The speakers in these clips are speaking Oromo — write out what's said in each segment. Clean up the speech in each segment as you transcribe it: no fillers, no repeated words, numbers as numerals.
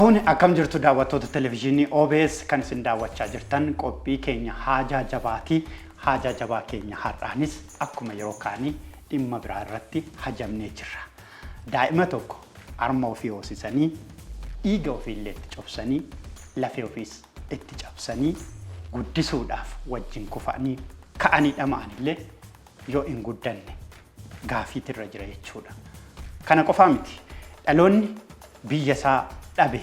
Kun akkam jirtu daawwattoota televezyiinii OBS kan isin daawwachaa jirtan qophii keenya haajaa jabaa keenya har'aanis akkuma yeroo kaanii dhimma biraa irratti hajamnee jirra. Daa'ima tokko harma ofii hoosisanii dhiiga ofii illee itti cobsanii lafee ofiis itti cabsanii guddisuudhaaf wajjin kufanii ka'anii dhama'an illee yoo hin guddanne gaafiitirra jira jechuudha. Kana qofaa miti dhaloonni biyya isaa dhabe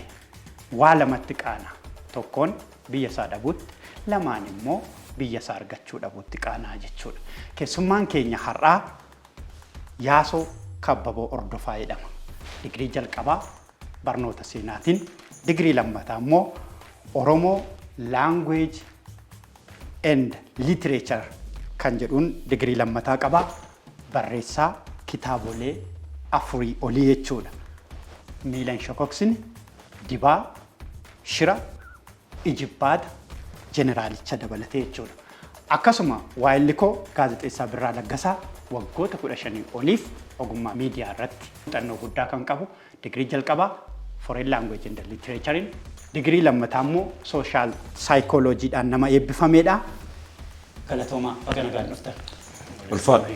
waa lamatti qaana tokkoon biyya isaa dhabuutti lamaan immoo biyya isaa argachuu dhabuutti qaanaa jechuudha. Keessummaan keenya har'aa Yaasoo Kabbaboo Ordofaa jedhama. Digirii jalqabaa barnoota seenaatiin, digirii lammataa immoo Oromoo Language and Literature kan jedhuun digirii lammataa qaba. Barreessaa kitaabolee 4 olii jechuudha. Miilan Shokoksin Dibaa Shira Ijibbaata Jeneraalicha dabalatee jechuudha. Akkasuma waa'illikoo gaazexeessaa Birraa Laggasaa waggoota 15 oliif ogummaa miidiyaa irratti muuxannoo guddaa kan qabu digirii jalqabaa Foreign Language and Literature, digirii lammataa immoo Social Psychology'dhaan nama eebbifamedha. Galatoomaa baga nagaan dhuftan. Ulfaadha.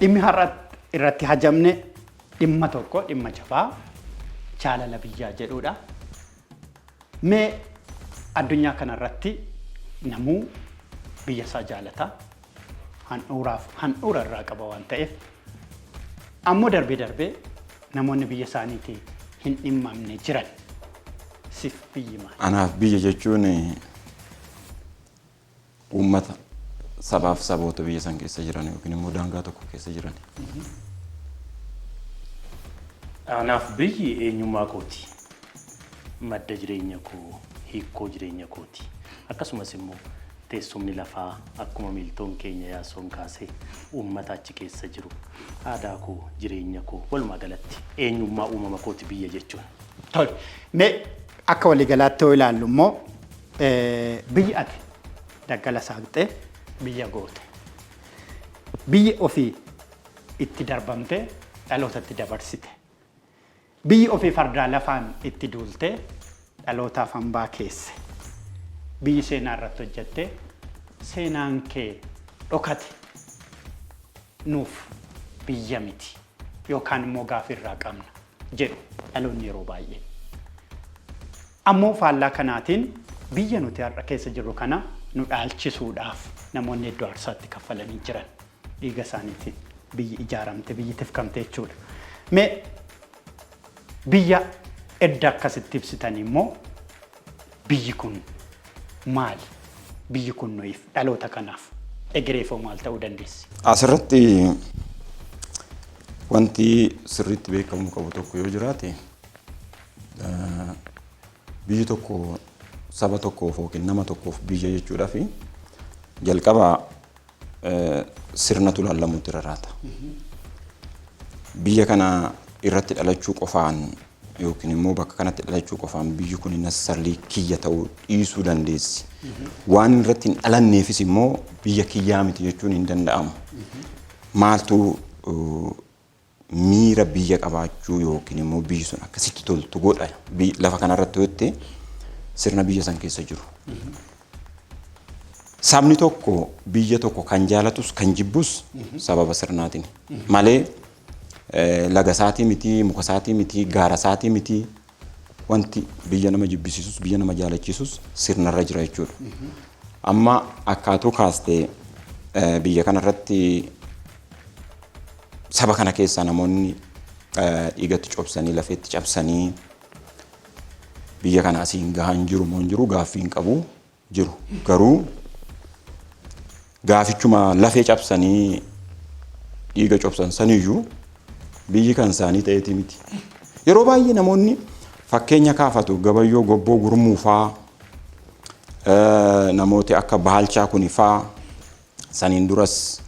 Dhimmi har'aatti irratti hajamne dhimma tokko dhimma jabaa jaalala biyyaa jedhudha. Mee addunyaa kanarratti namuu biyya isaa jaalata handhuura irraa qaba waan ta'eef ammoo darbee namoonni biyya isaaniitii hin dhimmamne jiran siif biyyi maali? Anaaf biyya jechuun uummata sabaaf saboota biyya san keessa jiran yookiin immoo daangaa tokko keessa jiran. Anaaf biyyi eenyummaa kooti. Madda jireenya koo, hiikoo jireenya kooti. Akkasumas immoo teessumni lafaa akkuma miiltoon keenya Yaasoon kaasee uummata achi keessa jiru. Aadaa koo, jireenya koo walumaa galatti eenyummaa uumama kooti biyya jechuun. Tole. Mee akka waliigalaatti yoo ilaallu immoo biyyi ati daggala saaqxee biyya goote. Biyyi ofii itti darbamte dhalootatti dabarsite. Biyyi ofii fardaa lafaan itti duulte dhalootaaf hambaa keesse. Biyyi seenaa irratti hojjette seenaan kee dhokate nuuf biyya miti yookaan immoo gaafii irraa qabna jedhu dhaloonni yeroo baay'ee. Ammoo faallaa kanaatiin biyya nuti har'a keessa jirru kana nu dhaalchisuudhaaf namoonni iddoo aarsaatti kaffalanii jiran dhiiga isaaniitiin biyyi ijaaramte biyyi tifkamte jechuudha. Mee biyya edda akkasitti ibsitan immoo biyyi kun maali? Biyyi kun nuyiif dhaloota kanaaf egereefoo maal ta'uu dandeessi? Asirratti wanti sirriitti beekamuu qabu tokko yoo jiraate biyyi tokko saba tokkoof yookiin nama tokkoof biyya jechuudha fi jalqaba sirnatu laallamuutti rarraata. Biyya kana irratti dhalachuu qofaan yookiin immoo bakka kanatti dhalachuu qofaan biyyi kun nasarlii kiyya ta'uu dhiisuu dandeessi. Waan irratti hin dhalanneefis immoo biyya kiyyaa miti jechuun hin danda'amu. Maaltu miira biyya qabaachuu yookiin immoo biyyi sun akkasitti toltu godha lafa kanarratti hojjette sirna biyya san keessa jiru. Sabni tokko biyya tokko kan jaalatus kan jibbus sababa sirnaatiin malee laga isaatii miti, muka isaatii miti, gaara isaatii miti. Wanti biyya nama jibbisiisus biyya nama jaalachiisus sirnarra jira jechuudha. Amma akkaatuu kaastee biyya kanarratti saba kana keessaa namoonni dhiigatti cobsanii lafeetti cabsanii biyya kana asiin gahan jiru moo hin jiru gaaffii hin qabu jiru. Garuu gaafichuma lafee cabsanii dhiiga cobsan saniyyuu biyyi kan isaanii ta'eeti miti. Yeroo baay'ee namoonni fakkeenya kaafatu Gabayyoo Gobboo Gurmuu faa namooti akka Baalchaa kuni faa saniin duras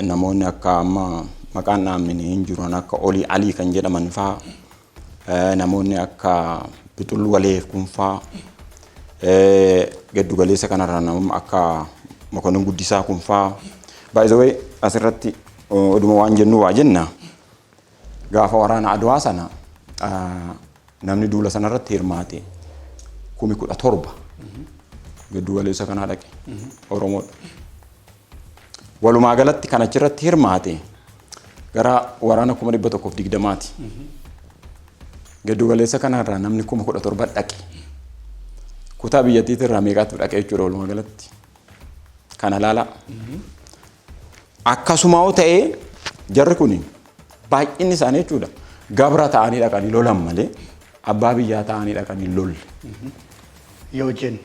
namoonni akka amma maqaan naamni hin jiru akka Olii Alii kan jedhaman faa namoonni akka Bitul Waleef kun faa gaddu galeessa kanarraa namni akka Mokonnin Guddisaa kun faa by the way asirratti oduma waan jennu waa jenna gaafa waraana Adwaa sana namni duula sanarratti hirmaate 17,000 gaddu galeessa kanaa dhaqe Oromoodha. Walumaa galatti kan achirratti hirmaate gara waraana 120ti. Gaddu galeessa kanarraa namni 17,000 dhaqe. Kutaa biyyattiitti irraa meeqaatu dhaqe jechuudha walumaa galatti. Kana laala. Akkasumaa ta'ee jarri kun baay'inni isaanii jechuudha. Gabra ta'anii dhaqanii lolan malee abbaa biyyaa ta'anii dhaqanii lolle. Yoo jennu.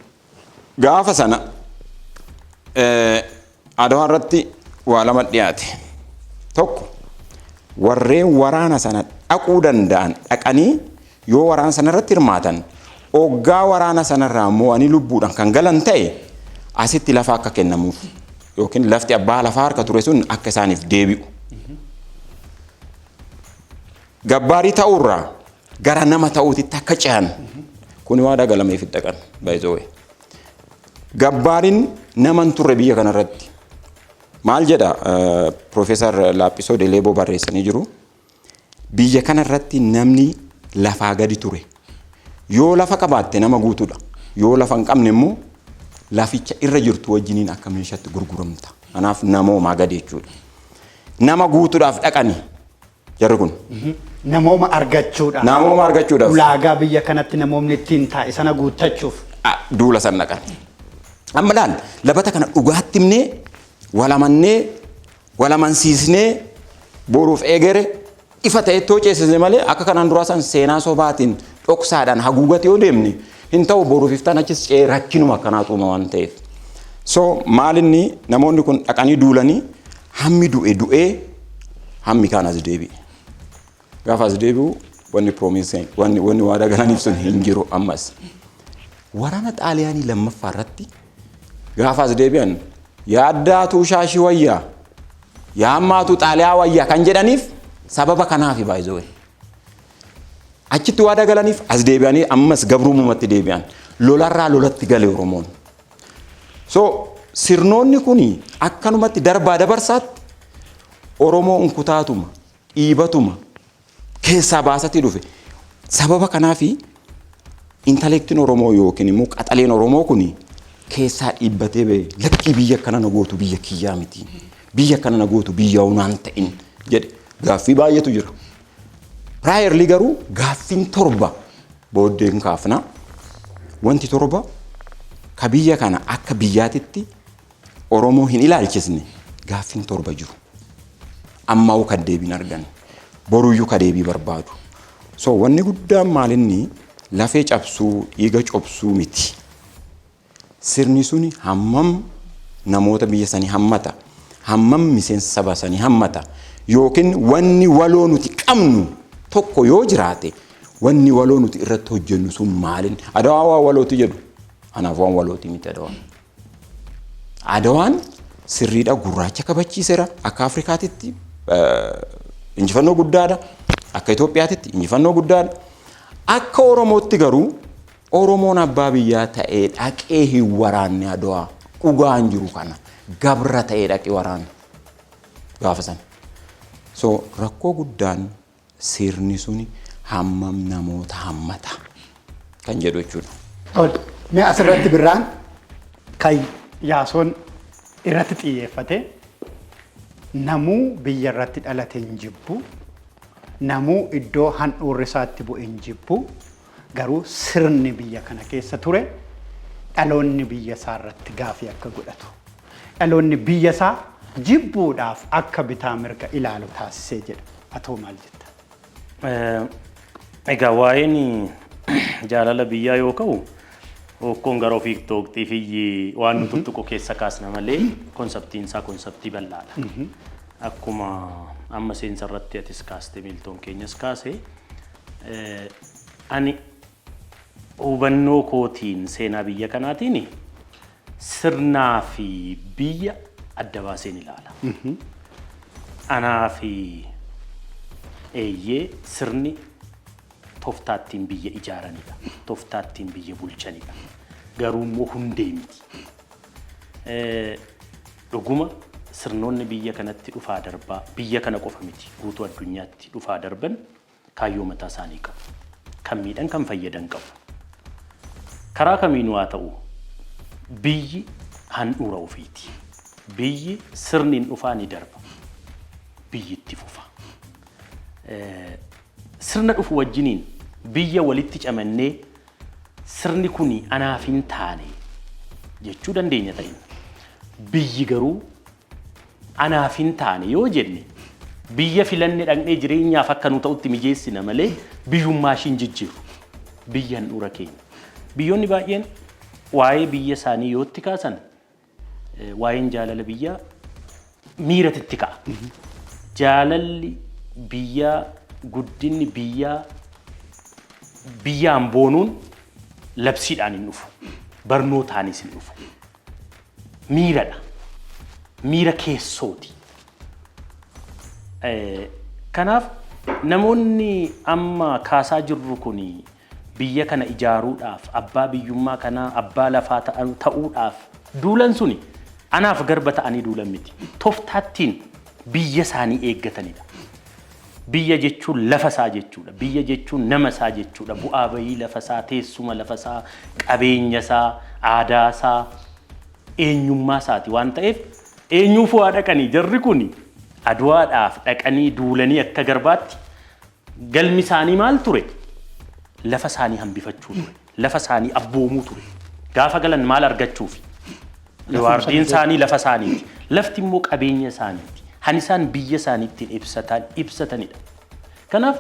Gaafa sana Adwaa irratti waa lama dhiyaate. Tokko warreen waraana sana dhaquu danda'an dhaqanii yoo waraana sana irratti hirmaatan oggaa waraana sanarraa mo'anii lubbuudhaan kan galan ta'e asitti lafa akka kennamuuf yookiin lafti abbaa lafaa harka ture sun akka isaaniif deebi'u. Gabbaarii ta'uurraa gara nama ta'uutitti akka ce'an kun waa dagalameef dhaqan baay'ee. Gabbaariin naman turre biyya kanarratti maal jedha Profeesar Laaphisoo Deleeboo barreessanii jiru. Biyya kanarratti namni lafaa gadi ture. Yoo lafa qabaatte nama guutuudha. Yoo lafa hin qabne immoo laficha irra jirtu wajjiniin akka meeshaatti gurguramta. Kanaaf namoomaa gadi jechuudha. Nama guutuudhaaf dhaqanii jarri kun. Namooma argachuudhaaf. Namooma argachuudhaaf. Ulaagaa biyya kanatti namoomni ittiin taa'e sana guuttachuuf. Duula san dhaqan. Amma laal labata kana dhugaatti himnee walamannee walamansiisnee boruuf eegere ifa ta'e too ceesisne malee akka kanaan duraa san seenaa sobaatiin dhoksaadhaan haguugate yoo deemne hin ta'u boruuf iftaan achis rakkinuma akkanaa xuuma waan ta'eef. So maalinni namoonni kun dhaqanii duulanii hammi du'ee hammi kaan as deebi'e. Gaafa as deebi'u wanni promise wanni waadaa galaniif sun hin jiru ammas. Waraana Xaaliyaanii lammaffaa irratti gaafa as deebi'an yaaddaatu shaashii wayyaa yaammaatu Xaaliyaa wayyaa kan jedhaniif sababa kanaafi baay'ee. Achitti waadaa galaniif as deebi'anii ammas gabruumumatti deebi'an lolarraa lolatti gale Oromoon. So sirnoonni kuni akkanumatti darbaa dabarsaatti Oromoo unkutaatuma dhiibatuma keessaa baasatti dhufe sababa kanaafi intelektiin Oromoo yookiin immoo qaxaleen Oromoo kuni keessaa dhiibbatee ba'e lakkii biyya kana na gootu biyya kiyyaa miti biyya kana na gootu biyya unaan ta'in jedhe gaaffii baay'eetu jira. Priorly garuu gaaffiin torba booddeen kaafna wanti torba ka biyya kana akka biyyaatitti Oromoo hin ilaalchisne gaaffiin torba jiru. Ammaa kan deebiin argan boruyyuu ka deebii barbaadu. So wanni guddaan maalinni lafee cabsuu dhiiga cobsuu miti. Sirni suni hammam namoota biyya sanii hammata hammam miseensa saba sanii hammata yookiin wanni waloo nuti qabnu tokko yoo jiraate wanni waloo nuti irratti hojjennu sun maalin Adawaa waa walooti jedhu anaaf waan walooti miti Adawaan. Adawaan sirriidha gurraacha kabachiiseera akka Afrikaatitti injifannoo guddaadha akka Itoophiyaatitti injifannoo guddaadha akka Oromootti garuu Oromoon abbaa biyyaa ta'ee dhaqee hin waraanne Adawaa dhugaan jiru kana gabra ta'ee dhaqee waraanne gaafa sana. So rakkoo guddaan sirni suni hammam namoota hammata kan jedhu jechuudha. Mee asirratti birraan kan Yaasoon irratti xiyyeeffate namuu biyya irratti dhalate hin jibbu namuu iddoo handhuurri isaatti bu'e hin jibbu garuu sirni biyya kana keessa ture dhaloonni biyya isaa irratti gaafii akka godhatu dhaloonni biyya isaa jibbuudhaaf akka bitaa mirga ilaalu taasisee jedha. Atoo maal jetta? Egaa waa'een jaalala biyyaa yoo ka'u hokkoon gara ofii tooqxii fi waan nuti tuttuqu keessa kaasna malee konseptiin isaa konseptii bal'aadha. Akkuma amma seensa irratti atis kaaste miiltoon keenyas kaase ani hubannoo kootiin seenaa biyya kanaatiin sirnaa fi biyya adda baaseen ilaala. anaa fi eeyyee sirni tooftaattiin biyya ijaaranidha. Tooftaattiin biyya bulchanidha. Garuu immoo hundee miti. Dhuguma sirnoonni biyya kanatti dhufaa darbaa biyya kana qofa miti guutuu addunyaatti dhufaa darban kaayyoo mataa isaanii qabu. Kan miidhan kan fayyadan qabu. Karaa kamiinuu haa ta'u biyyi handhuura ofiiti. Biyyi sirniin dhufaa ni darba. Biyyi itti fufa. Sirna dhufu wajjiniin biyya walitti camannee sirni kuni anaaf hin taane jechuu dandeenya ta'in. Biyyi garuu anaaf hin taane yoo jenne biyya filanne dhaqnee jireenyaaf akka nu ta'utti mijeessina malee biyyummaa ishiin jijjiiru. Biyya handhuura keenya. Biyyoonni baay'een waa'ee biyya isaanii yoo itti kaasan waa'een jaalala biyyaa miiratitti ka'a. Jaalalli biyyaa guddinni biyyaan boonuun labsiidhaan hin dhufu. Barnootaanis hin dhufu. Miiradha. Miira keessooti. Kanaaf namoonni amma kaasaa jirru kuni biyya kana ijaaruudhaaf abbaa biyyummaa kanaa abbaa lafaa ta'uudhaaf duulan suni anaaf garba ta'anii duulan miti. Tooftaattiin biyya isaanii eeggatanidha. Biyya jechuun lafa isaa jechuudha. Biyya jechuun nama isaa jechuudha. Bu'aa bahii lafa isaa, teessuma lafa isaa, qabeenya isaa, aadaa isaa, eenyummaa isaati waan ta'eef eenyuuf waa dhaqanii jarri kuni aduwaadhaaf dhaqanii duulanii akka garbaatti galmi isaanii maal ture? Lafa isaanii hambifachuu ture. Lafa isaanii abboomuu ture. Gaafa galan maal argachuufi? Waardiin isaanii lafa isaaniiti. Lafti immoo qabeenya isaaniiti. Han isaan biyya isaaniittiin ibsatanidha. Kanaaf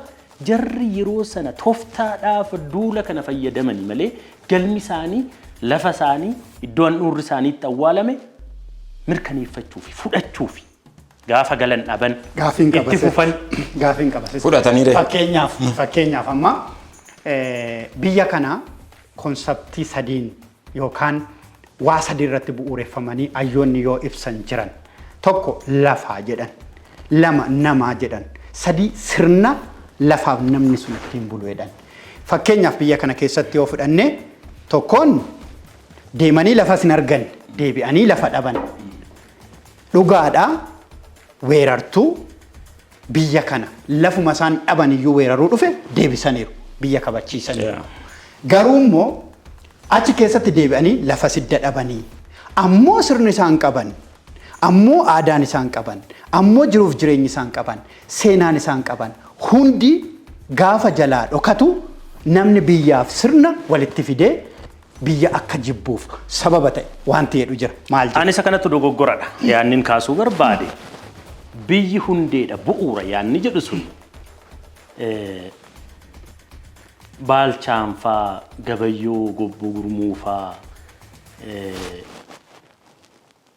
jarri yeroo sana tooftaadhaaf duula kana fayyadamani malee galmi isaanii lafa isaanii iddoo handhuurri isaaniitti awwaalame mirkaneeffachuufi fudhachuufi gaafa galan dhaban itti fufan Gaafiin qabase. Fudhataniire. Fakkeenyaaf amma biyya kana konseptii sadiin yookaan waa sadii irratti bu'uureffamanii hayyoonni yoo ibsan jiran. Tokko lafaa jedhan, lama namaa jedhan, sadii sirna lafaaf namni sun ittiin bulu jedhan. Fakkeenyaaf biyya kana keessatti yoo fudhanne tokkoon deemanii lafas hin argan, deebi'anii lafa dhaban. Dhugaadhaa weerartuu biyya kana lafuma isaan dhaban iyyuu weeraruu dhufe deebisaniiru, biyya kabachiisaniiru. Garuu immoo achi keessatti deebi'anii lafa sidda dhabanii ammoo sirni isaan qaban. Ammoo aadaan isaan qaban, ammoo jiruuf jireenyi isaan qaban, seenaan isaan qaban, hundi gaafa jalaa dhokatu namni biyyaaf sirna walitti fidee biyya akka jibbuuf sababa ta'e wanti jedhu jira. Maal jedhu? Ani isa kanatti dogoggoradha. Yaannin kaasuu barbaade biyyi hundeedha bu'uura yaanni jedhu sun Baalchaanfaa, Gabayyoo, Gobboo Gurmuufaa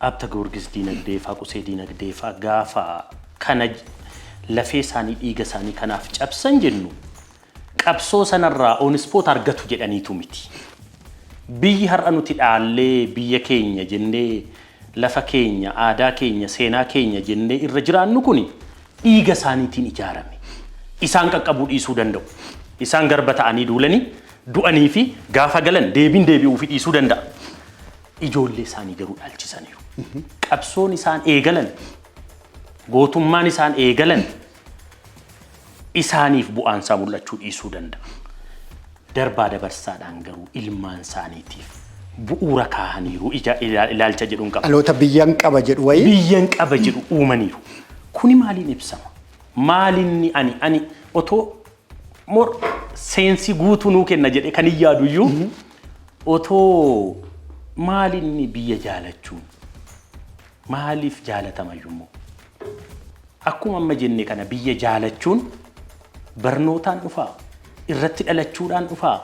Abta Giyoorgis diinagdeefaa, Qusee diinagdeefaa gaafa kana lafee isaanii dhiiga isaanii kanaaf cabsan jennu qabsoo sanarraa oonispoot argatu jedhaniitu miti. Biyyi har'a nuti dhaallee biyya keenya jennee lafa keenya, aadaa keenya, seenaa keenya jennee irra jiraannu kuni dhiiga isaaniitiin ijaarame. Isaan qaqqabuu dhiisuu danda'u. Isaan garba ta'anii duulanii du'anii fi gaafa galan deebi'uu fi dhiisuu danda'a. Ijoollee isaanii garuu dhaalchisaniiru. Qabsoon isaan eegalan, gootummaan isaan eegalan isaaniif bu'aan isaa mul'achuu dhiisuu danda'a. Darbaa dabarsaadhaan garuu ilmaan isaaniitiif bu'uura kaahaniiru ilaalcha jedhuun qaba. Dhaloota biyyan qaba jedhu wayii. Biyyan qaba jedhu uumaniiru. Kuni maaliin ibsama? Maalinni ani otoo seensi guutuu nuu kenna jedhe kan hin yaadu iyyuu otoo maalinni biyya jaalachuun maaliif jaalatama iyyuu akkuma amma jenne kana biyya jaalachuun barnootaan dhufaa, irratti dhalachuudhaan dhufaa,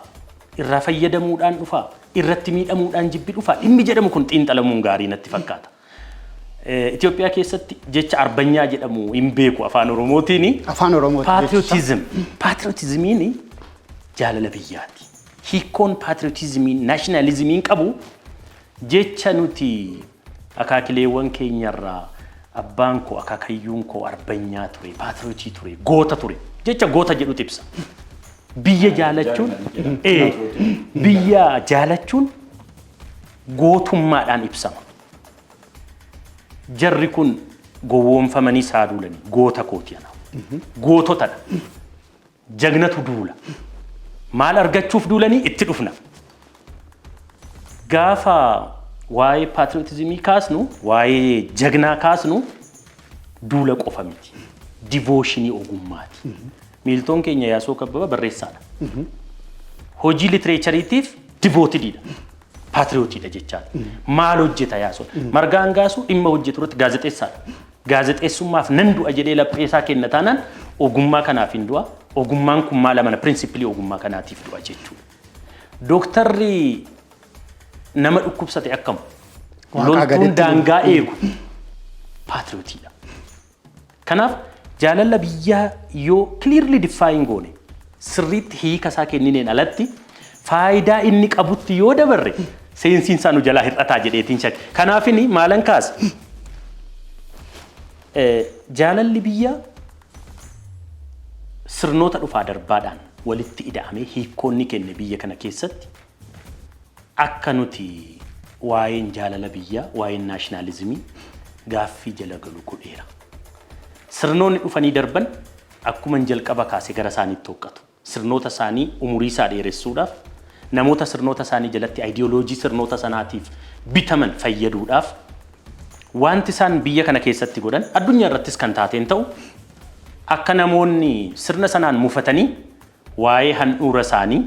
irraa fayyadamuudhaan dhufaa, irratti miidhamuudhaan jibbi dhufaa. Dhimmi jedhamu kun xiinxalamuun gaarii natti fakkaata. Itoophiyaa keessatti jecha arbanyaa jedhamu hin beeku afaan Oromootiin. Afaan Oromootiin. Patriotismiin jaalala biyyaati. Hiikkoon patriotismiin naashinaalizimiin qabu jecha nuti akaakileewwan keenyarraa abbaan koo akaakayyuun koo arbanyaa ture, paatirootii ture, goota ture. Jecha goota jedhutu ibsa. Biyya jaalachuun biyya jaalachuun gootummaadhaan ibsama. Jarri kun gowwoomfamanii saaduulanii goota kooti ana. Goototadha. Jagnatu duula. Maal argachuuf duulanii itti dhufna. Gaafa waa'ee paatriotizimii kaasnu, waa'ee jagnaa kaasnu duula qofa miti. Divooshinii ogummaati. Miiltoon keenya Yaasoo Kabbaba barreessaadha. Hojii litireechariitiif divootiidha. Paatriyootiidha jechaadha. Maal hojjeta Yaasoo? Margaa Angaasuu dhimma hojjetu irratti gaazexeessaadha. Gaazexeessummaaf nan du'a jedhee lapheesaa kenna taanaan ogummaa kanaaf hin du'a. Ogummaan kun maal amana? Pirinsipilii ogummaa kanaatiif du'a jechuudha. Dooktarri nama dhukkubsate akkam? Loltuun daangaa eegu paatriyootiidha. Kanaaf jaalala biyyaa yoo clearly define goone sirriitti hiika isaa kennineen alatti faayidaa inni qabutti yoo dabarre seensiin isaa nu jalaa hir'ataa jedheetiin shakki. Kanaafini maalan kaasa? Jaalalli biyyaa sirnoota dhufaa darbaadhaan walitti ida'amee hiikkoonni kenne biyya kana keessatti akka nuti waa'een jaalala biyyaa, waa'een naashinaalizimii gaaffii jala galu godheera. Sirnoonni dhufanii darban akkuma jalqaba kaase gara isaaniitti hoqqatu. Sirnoota isaanii umurii isaa dheeressuudhaaf, namoota sirnoota isaanii jalatti aayidiyooloojii sirnoota sanaatiif bitaman fayyaduudhaaf wanti isaan biyya kana keessatti godhan addunyaa irrattis kan taateen ta'u akka namoonni sirna sanaan mufatanii waa'ee handhuura isaanii,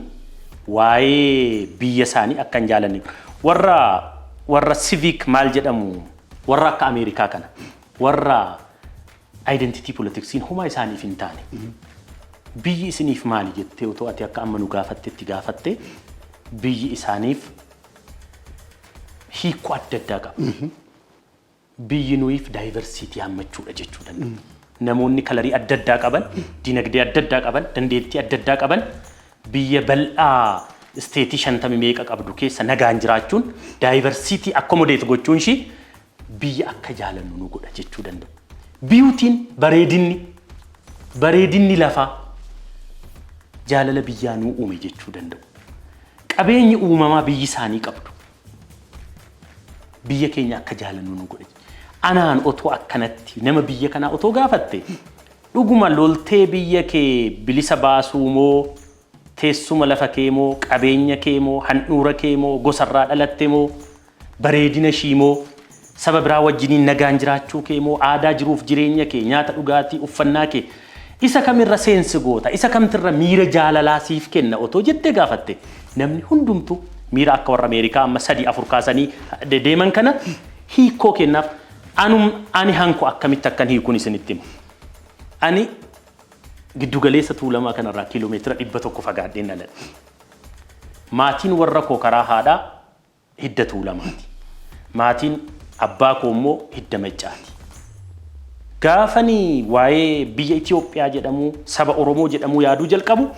waa'ee biyya isaanii akka hin jaalanne. Warra civic maal jedhamu, warra akka Ameerikaa kana, warra identity politiksiin homaa isaaniif hin taane. Biyyi isiniif maali jettee otoo ati akka amma nu gaafattetti gaafatte biyyi isaaniif hiikoo adda addaa qaba. Biyyi nuyiif daayivarsiitii hammachuudha jechuu danda'a. Namoonni kalarii adda addaa qaban, dinagdee adda addaa qaban, dandeettii adda addaa qaban biyya bal'aa isteetii 50 meeqa qabdu keessa nagaan jiraachuun daayivarsiitii akkomodeet gochuun ishii biyya akka jaalannu nu godha jechuu danda'u. Biyuutiin bareedinni lafaa jaalala biyyaa nuu uume jechuu danda'u. Qabeenyi uumamaa biyyi isaanii qabdu. Biyya keenya akka jaalannu nu godha. Anaan otoo akkanatti nama biyya kanaa otoo gaafatte dhuguma loltee biyya kee bilisa baasuu moo teessuma lafa kee moo qabeenya kee moo handhuura kee moo gosarraa dhalatte moo bareedina ishii moo saba biraa wajjiniin nagaan jiraachuu kee moo aadaa jiruuf jireenya kee nyaata dhugaatii uffannaa kee isa kamirra seensi goota isa kamtirra miira jaalalaa siif kenna otoo jettee gaafatte namni hundumtu miira akka warra Ameerikaa amma 3-4 kaasanii deeman kana hiikoo kennaaf. Ani hanko akkamitti akkan hiikuun isinitti himu. Ani giddugaleessa Tuulamaa kanarraa kiiloomeetira 100 fagaadheen dhaladhe. Maatiin warra koo karaa haadhaa hidda Tuulamaati. Maatiin abbaa koo immoo hidda Maccaati. Gaafanii waa'ee biyya Itoophiyaa jedhamu, saba Oromoo jedhamu yaaduu jalqabu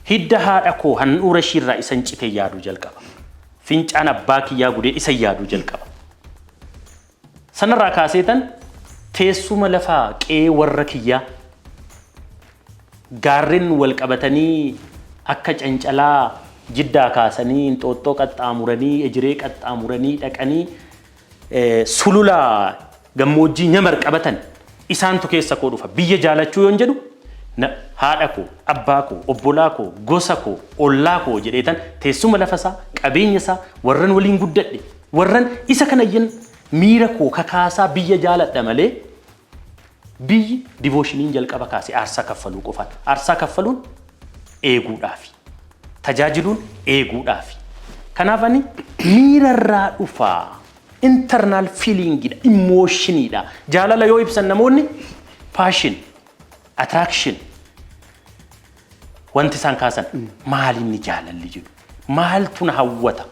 hidda haadha koo handhuura ishiirraa isan citee yaaduu jalqaba. Fincaan abbaa kiyyaa gudee isa yaaduu jalqaba. Sanarraa kaaseetan teessuma lafaa qe'ee warra kiyyaa gaarreen wal qabatanii akka cancalaa Jiddaa kaasanii Inxooxxoo qaxxaamuranii Ejiree qaxxaamuranii dhaqanii sulula gammoojjii Nyamar qabatan isaantu keessa koo dhufa. Biyya jaalachuu yoon jedhu haadha koo, abbaa koo, obbolaa koo, gosa koo, ollaa koo jedheetan teessuma lafasaa, qabeenya isaa, warran waliin guddadhe, warran isa kanayyan miira koo kakaasaa biyya jaaladha malee biyyi divoshiniin jalqaba kaase aarsaa kaffaluu qofaan. Aarsaa kaffaluun eeguudhaafi. Tajaajiluun eeguudhaafi. Kanaaf ani miirarraa dhufaa internal feelingidha, emotionidha. Jaalala yoo ibsan namoonni passion, attraction wanti isaan kaasan maalinni jaalalli jedhu maaltu na hawwata.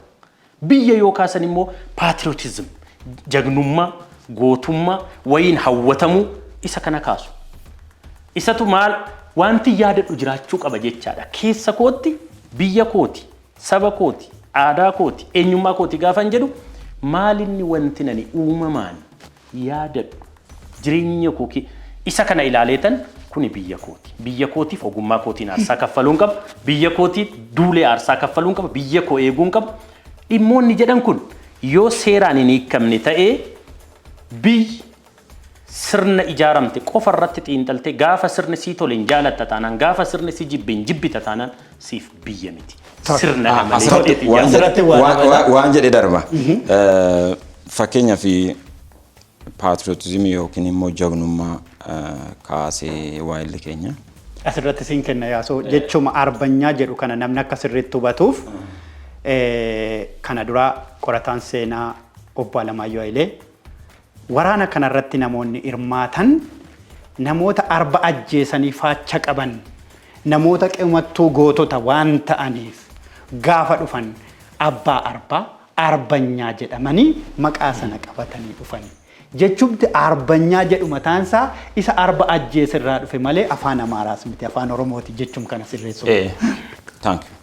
Biyya yoo kaasan immoo patriotism jagnummaa, gootummaa, wayiin hawwatamuu isa kana kaasu. Isatu maal wanti yaadadhu jiraachuu qaba jechaadha. Keessa kootti biyya kooti, saba kooti, aadaa kooti, eenyummaa kooti gaafan jedhu maalinni wanti nani uumamaan yaadadhu jireenya koo isa kana ilaaleetan kuni biyya kooti. Biyya kootiif ogummaa kootiin aarsaa kaffaluun qaba. Biyya kootiif duulee aarsaa kaffaluun qaba. Biyya koo eeguun qaba. Dhimmoonni jedhan kun yoo seeraan hin hiikamne ta'ee biyyi sirna ijaaramte qofa irratti xiinxaltee gaafa sirni sii tole hin jaalatta taanaan gaafa sirni sii jibbe hin jibbita taanaan siif biyya miti. Sirna waan jedhe darba. Fakkeenyaaf patriotismii yookiin immoo jagnummaa kaasee waa'illi keenya. Asirratti siin kenna yaasoo jechuma arbanyaa jedhu kana namni akka sirriitti hubatuuf kana dura qorataan seenaa obbo Alamaayyoo Hayilee waraana kanarratti namoonni hirmaatan namoota arba ajjeesanii faacha qaban namoota qimattuu gootota waan ta'aniif gaafa dhufan abbaa arbaa arbanyaa jedhamanii maqaa sana qabatanii dhufan. Jechuun arbanyaa jedhu mataansaa isa arba ajjeesirraa dhufe malee afaan Amaaraas miti afaan Oromooti jechuun kana sirreessu. Thank you.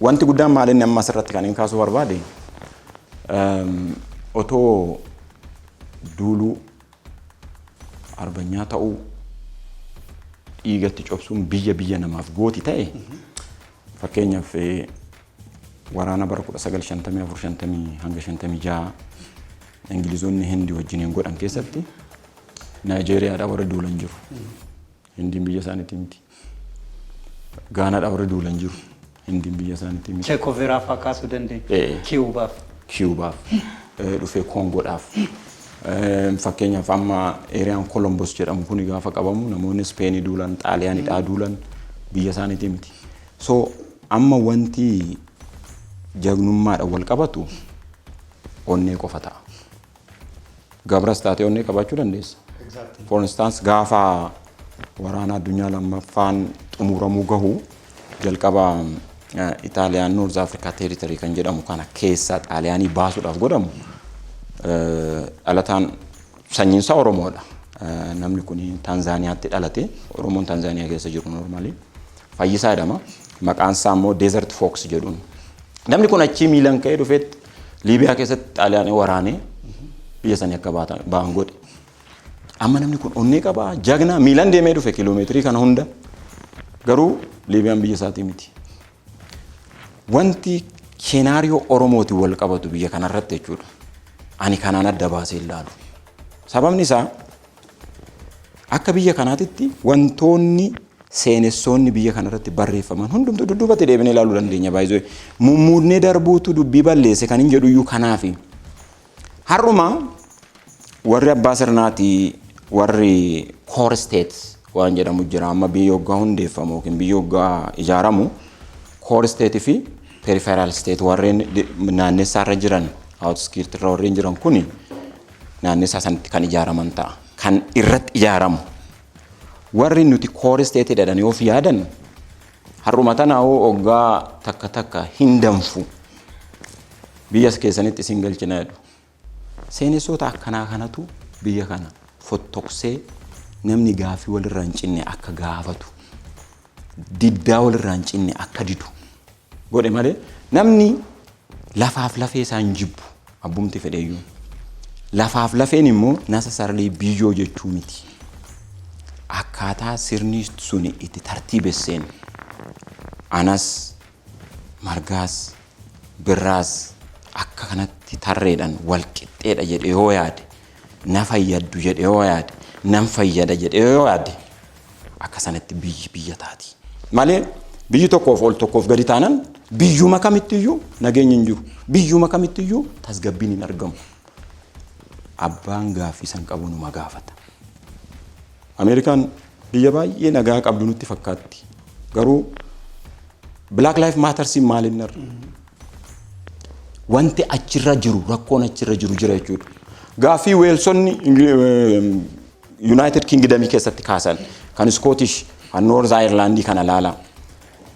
Wanti guddaan maalinni amma asirratti kan hin kaasuu barbaade otoo duuluu arbanyaa ta'uu dhiigatti cobsuun biyya namaaf gooti ta'e fakkeenyaaf waraana bara 1954 hanga 56 Ingilizoonni Hindi wajjin godhan keessatti Naayijeeriyaadhaa warra duulan jiru. Hindiin biyya isaaniitii miti. Gaanaadhaa warra duulan jiru. Hindiin biyya isaaniitii miti. Cheekooveeraaf kaasuu dandeenya. Kiyuubaaf. Dhufee Kongoodhaaf. Fakkeenyaaf amma eeriyaan Kolombos jedhamu kuni gaafa qabamu namoonni Ispeenii duulan, Xaaliyaanidhaa duulan biyya isaaniitii miti. So amma wanti jagnummaadhaan wal qabatu onnee qofa ta'a. Gabras taatee onnee qabaachuu dandeessa. For instance gaafa waraana addunyaa lammaffaan xumuramuu gahu jalqaba Itaaliyaan North Africa Territory kan jedhamu kana keessa Xaaliyaanii baasuudhaaf godhamu dhalataan sanyiinsaa Oromoodha. Namni kun Tanzaaniyaatti dhalate Oromoon Tanzaaniyaa keessa jiru normally Fayyisaa jedhama. Maqaan isaa immoo Desert Fox jedhuun. Namni kun achii miilan ka'ee dhufeet Liibiyaa keessatti Xaaliyaanii waraanee biyya sanii akka ba'an godhe. Amma namni kun onnee qabaa jagna miilan deemee dhufe kiiloomeetirii kana hunda garuu Liibiyaan biyya isaatii miti. Wanti seenaariyoo Oromooti wal qabatu biyya kanarratti jechuudha. Ani kanaan adda baasee ilaalu. Sababni isaa akka biyya kanaatitti wantoonni seenessoonni biyya kanarratti barreeffaman hundumtuu dudduubatti deebinee ilaaluu dandeenya baay'ee. Mummuudnee darbuutu dubbii balleesse kan hin jedhu iyyuu kanaafi. Har'uma warri abbaa sirnaatii warri core states waan jedhamu jira amma biyya hoggaa hundeeffamu yookiin biyya hoggaa ijaaramu core state fi peripheral state warreen naannessaa irra jiran outskirt irra warreen jiran kuni naannessaa sanatti kan ijaaraman ta'a kan irratti ijaaramu warri nuti core state jedhanii of yaadan har'uma tanaa hoggaa takka hin danfu biyya keessanitti isin galchina jedhu. Seenessoota akkanaa kanatu biyya kana fottoksee namni gaafii walirraa hin cinne akka gaafatu diddaa walirraa hin cinne akka didu godhe malee namni lafaaf lafee isaa hin jibbu abbumti fedheeyyuu lafaaf lafeen immoo necessarily biyyoo jechuu miti akkaataa sirni suni itti tartiibesseen anas margaas birraas akka kanatti tarreedhaan wal qixxeedha jedhee yoo yaade na fayyaddu jedhee yoo yaade nan fayyada jedhee yoo yaade akka sanatti biyya taati. Malee biyyi tokkoof ol tokkoof gadi taanan biyyuma kamittiyyuu nageenyi hin jiru. Biyyuma kamittiyyuu tasgabbiin hin argamu. Abbaan gaaffii san qabu numa gaafata. Ameerikaan biyya baay'ee nagaa qabdu nutti fakkaatti. Garuu Black Lives Matter maaliin narra? Wanti achirra jiru rakkoon achirra jiru jira jechuudha. Gaaffii Weelsonni United Kingdom keessatti kaasan kan Scottish kan North Ireland kana laala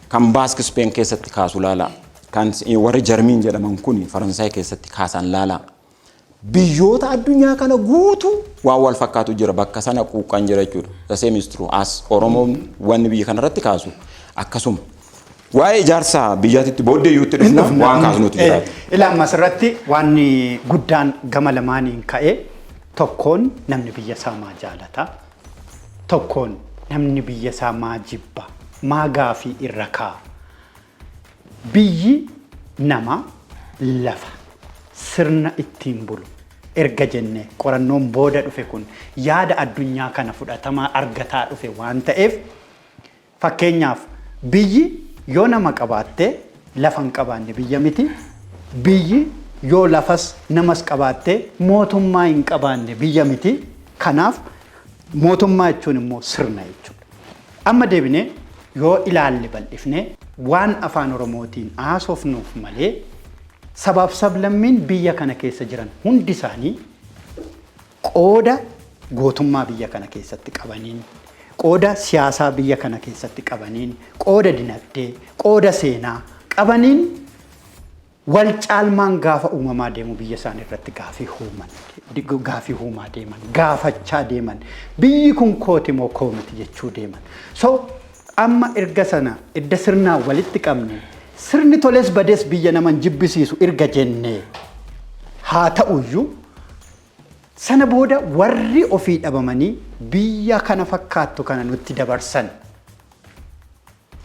kan Basque Spain keessatti kaasu laala kan warri Jarmiin jedhaman kun Faransaay keessatti kaasan laala. Biyyoota addunyaa kana guutu waan wal fakkaatu jira bakka sana quuqqan jira jechuudha. The same is true as Oromoon wanni biyya kanarratti kaasu akkasuma. Waa'ee ijaarsa biyyaatitti booddee yuutti dhufna waan kaasnuutu jiraata. Ilaa ammas irratti waan guddaan gama lamaaniin ka'ee tokkoon namni biyya isaa maa jaalata, tokkoon namni biyya isaa maa jibba, maa gaafii irra kaa'a. Biyyi nama lafa sirna ittiin bulu erga jennee qorannoon booda dhufe kun yaada addunyaa kana fudhatamaa argataa dhufe waan ta'eef fakkeenyaaf biyyi yoo nama qabaattee lafa hin qabaanne biyya miti. Biyyi yoo lafas namas qabaattee mootummaa hin qabaanne biyya miti. Kanaaf mootummaa jechuun immoo sirna jechuudha. Amma deebinee yoo ilaalle bal'ifnee waan afaan Oromootiin haasofnuuf malee sabaaf sablammiin biyya kana keessa jiran hundi isaanii qooda gootummaa biyya kana keessatti qabaniin, qooda siyaasaa biyya kana keessatti qabaniin, qooda dinagdee, qooda seenaa qabaniin wal caalmaan gaafa uumamaa deemu biyya isaanii irratti gaafii uumaa deeman, gaafachaa deeman, biyyi kun kooti moo koo miti jechuu deeman. So amma erga sana edda sirnaa walitti qabne sirni toles bades biyya naman jibbisiisu erga jennee haa ta'uyyuu sana booda warri ofii dhabamanii biyya kana fakkaattu kana nutti dabarsan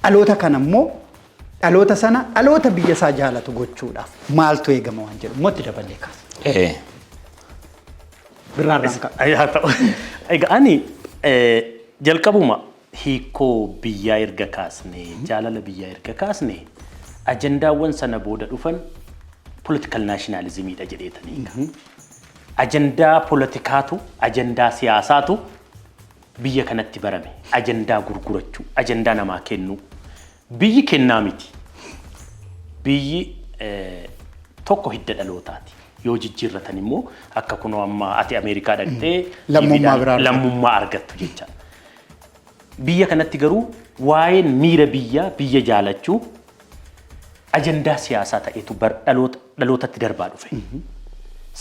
dhaloota kana immoo dhaloota sana dhaloota biyya isaa jaalatu gochuudhaaf maaltu eegama waan jedhu mootti dabalee kaasa. Birraan ranka. Haa ta'u. Egaa ani jalqabuma hiikoo biyyaa erga kaasne jaalala biyyaa erga kaasne ajandaawwan sana booda dhufan political nationalismidha jedheetanii. Ajandaa politikaatu ajandaa siyaasaatu biyya kanatti barame ajandaa gurgurachuu ajandaa namaa kennuu biyyi kennaa miti biyyi tokko hidda dhalootaati yoo jijjiirratan immoo akka kunoo amma ati Ameerikaa dhaqxee lammummaa argattu jecha biyya kanatti garuu waa'een miira biyya jaalachuu ajandaa siyaasaa ta'etu dhalootatti darbaa dhufe.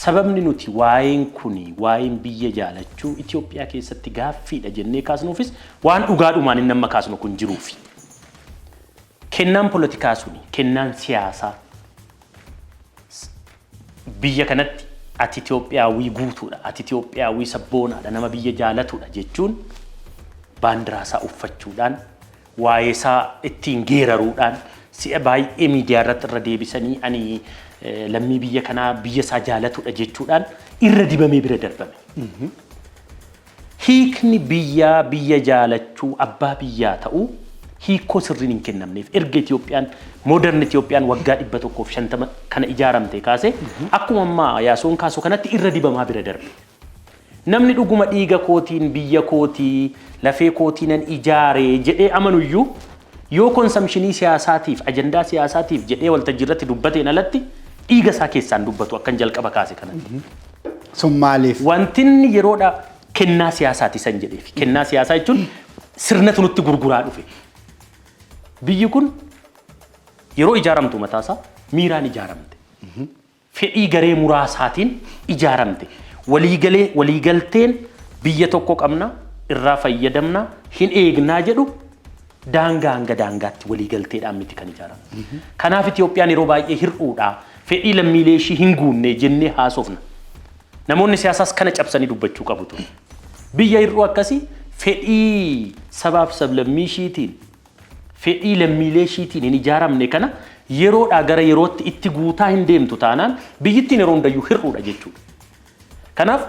Sababni nuti waa'een biyya jaalachuu Itoophiyaa keessatti gaaffiidha jennee kaasnuufis waan dhugaadhumaan inni amma kaasnu kun jiruufi. Kennaan politikaa suni kennaan siyaasaa biyya kanatti ati Itoophiyaawii guutuudha ati Itoophiyaawii sabboonaadha nama biyya jaalatudha jechuun baandiraasaa uffachuudhaan waa'eesaa ittiin geeraruudhaan si'a baay'ee miidiyaa irratti irra deebisanii ani lammii biyya kanaa biyya isaa jaalatudha jechuudhaan irra dibamee bira darbame. Hiikni biyya jaalachuu abbaa biyyaa ta'uu hiikoo sirriin hin kennamneef erga Itoophiyaan modern Itoophiyaan waggaa 150 kana ijaaramte kaase akkuma ammaa yaasoon kaasu kanatti irra dibamaa bira darbe. Namni dhuguma dhiiga kootiin biyya kootii lafee kootiinan ijaaree jedhee amanuyyuu yoo konsamshinii siyaasaatiif ajandaa siyaasaatiif jedhee waltajjii irratti dubbateen alatti dhiiga isaa keessaan dubbatu akkan jalqaba kaase kanatti. Sun maaliif? Wantinni yeroodha kennaa siyaasaati san jedheef kennaa siyaasaa jechuun sirnatu nutti gurguraa dhufe. Biyyi kun yeroo ijaaramtu mataasaa miiraan ijaaramte. Fedhii garee muraasaatiin ijaaramte. Waliigalteen biyya tokko qabna irraa fayyadamna hin eegnaa jedhu daangaa hanga daangaatti waliigalteedhaan miti kan ijaaramu. Kanaaf Itoophiyaan yeroo baay'ee hir'uudha. Fedhii lammiilee ishii hin guunne jennee haasofna. Namoonni siyaasaas kana cabsanii dubbachuu qabu ture. Biyya hir'uu akkasii fedhii sabaaf sablammii ishiitiin fedhii lammiilee ishiitiin hin ijaaramne kana yeroodhaa gara yerootti itti guutaa hin deemtu taanaan biyyittiin yeroo hundayyuu hir'uudha jechuudha. Kanaaf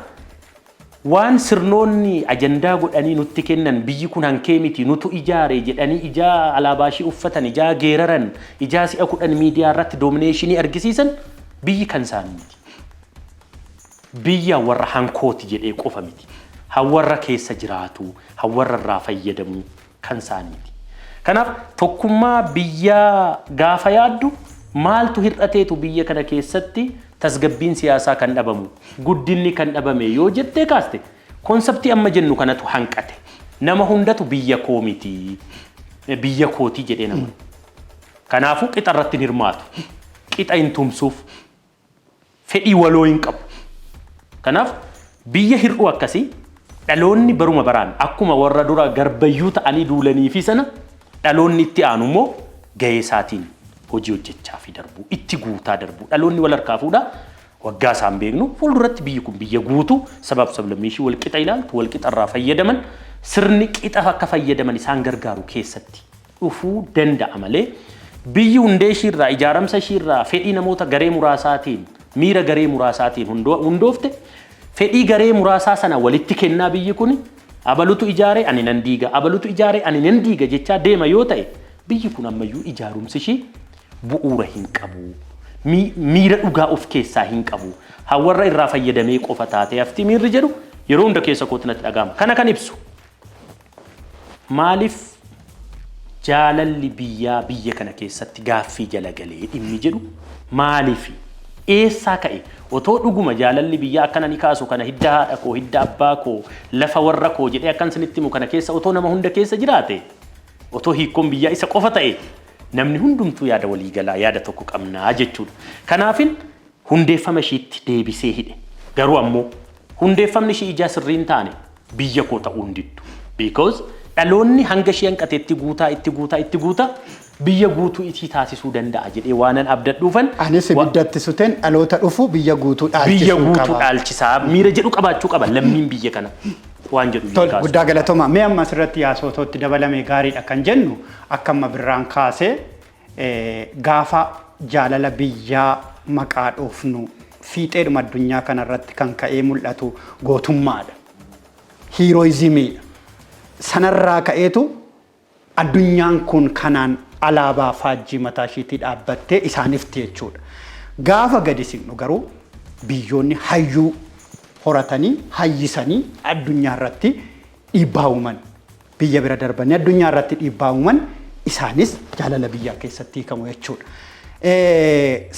waan sirnoonni ajandaa godhanii nutti kennan biyyi kun hankee miti nutu ijaare jedhanii ijaa alaabaashii uffatan ijaa geeraran ijaa si'a 10 miidiyaa irratti doomineeshinii argisiisan biyyi kan isaanii miti. Biyya warra hankooti jedhee qofa miti. Hawarra keessa jiraatu, hawarra irraa fayyadamu kan isaaniiti. Kanaaf tokkummaa biyyaa gaafa yaaddu maaltu hir'ateetu biyya kana keessatti tasgabbiin siyaasaa kan dhabamu guddinni kan dhabame yoo jettee kaaste konseptii amma jennu kanatu hanqate nama hundatu biyya koo miti biyya kootii jedhee nama kanaafuu qixa irratti hin hirmaatu qixa hin tumsuuf fedhii waloo hin qabu kanaaf biyya hir'uu akkasii dhaloonni baruma baraan akkuma warra dura garbayyuu ta'anii duulanii fi sana dhaloonni itti aanu immoo gahee isaatiin hojii hojjechaa fi darbu itti guutaa darbu dhaloonni wal harkaa fuudha waggaa isaan beeknu fuulduratti biyyi kun biyya guutuu sabab sablammii ishii wal qixa ilaaltu wal qixarraa fayyadaman sirni qixa akka fayyadaman isaan gargaaru keessatti dhufuu danda'a malee biyyi hundee ishiirraa ijaaramsa ishiirraa fedhii namoota garee muraasaatiin miira garee muraasaatiin hundoofte fedhii garee muraasaa sana walitti kennaa biyyi kun abalutu ijaare ani nan diiga abalutu ijaare ani nan diiga jechaa deema yoo ta'e biyyi kun ammayyuu ijaarumsi ishii bu'uura hin qabu. Miira dhugaa of keessaa hin qabu. Hawarra irraa fayyadamee qofa taatee hafti miirri jedhu yeroo hunda keessa kootti natti dhaga'ama. Kana kan ibsu maaliif jaalalli biyya kana keessatti gaaffii jala galee dhimmi jedhu maaliif eessaa ka'e otoo dhuguma jaalalli biyyaa akkana ni kaasu kana hidda haadha koo hidda abbaa koo lafa warra koo jedhee akkan sinitti himu kana keessa otoo nama hunda keessa jiraate otoo hiikkoon biyyaa isa qofa ta'e namni hundumtuu yaada waliigalaa yaada tokko qabnaa jechuudha. Kanaafin hundeeffama ishiitti deebisee hidhe. Garuu ammoo hundeeffamni ishii ijaa sirriin taane biyya koo ta'uu hundiddu. Because dhaloonni hanga ishee hanqate itti guutaa biyya guutuu itti taasisuu danda'a jedhee waanan abdadhuufan. Anis ibiddatti suteen dhaloota dhufu biyya guutuu dhaalchisaa miira jedhu qabaachuu qaba lammiin biyya kana. Waan jedhu tol guddaa galatoma mee amma asirratti yaasotootti dabalame gaariidha kan jennu akka amma birraan kaasee gaafa jaalala biyyaa maqaa dhoofnu fiixeedhuma addunyaa kanarratti kan ka'ee mul'atu gootummaadha. Hiirooyizimiidha. Sanarraa ka'eetu addunyaan kun kanaan alaabaa faajjii mataa ishiitii dhaabbattee isaanifti jechuudha. Gaafa gadi siqnu garuu biyyoonni hayyuu horatanii hayyisanii addunyaa irratti dhiibbaa uuman biyya bira darbanii addunyaa irratti dhiibbaa uuman isaanis jaalala biyyaa keessatti hiikamu jechuudha.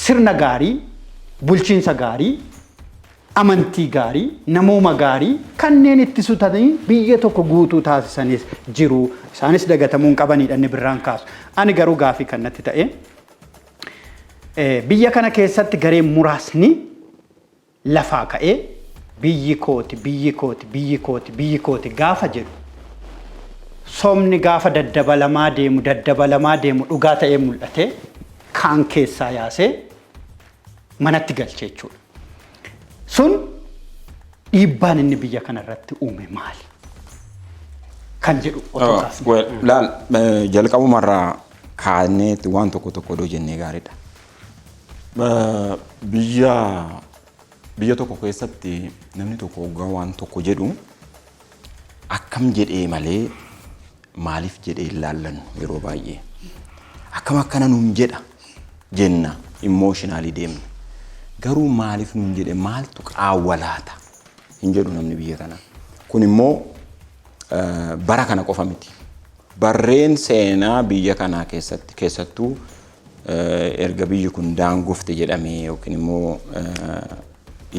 Sirna gaarii, bulchiinsa gaarii, amantii gaarii, namooma gaarii kanneen itti sutanii biyya tokko guutuu taasisanis jiru. Isaanis dagatamuun qabanidha inni birraan kaasu. Ani garuu gaafii kan natti ta'e biyya kana keessatti gareen muraasni lafaa ka'ee biyyi kooti gaafa jedhu somni gaafa daddabalamaa deemu dhugaa ta'ee mul'ate kaan keessaa yaasee manatti galchee jechuudha. Sun dhiibbaan inni biyya kanarratti uume maali? Kan jedhu laal jalqabumarraa kaanneetti waan tokko doo jennee gaariidha. Biyya tokko keessatti namni tokko hoggaa waan tokko jedhu akkam jedhee malee maaliif jedhee ilaallannu yeroo baay'ee akkam akkana nuun jedha jenna emotionally deemna. Garuu maaliif nuun jedhe maaltu qaawwalaata hin jedhu namni biyya kana. Kun immoo bara kana qofa miti. Barreen seenaa biyya kanaa keessattuu erga biyyi kun daangofte jedhamee yookiin immoo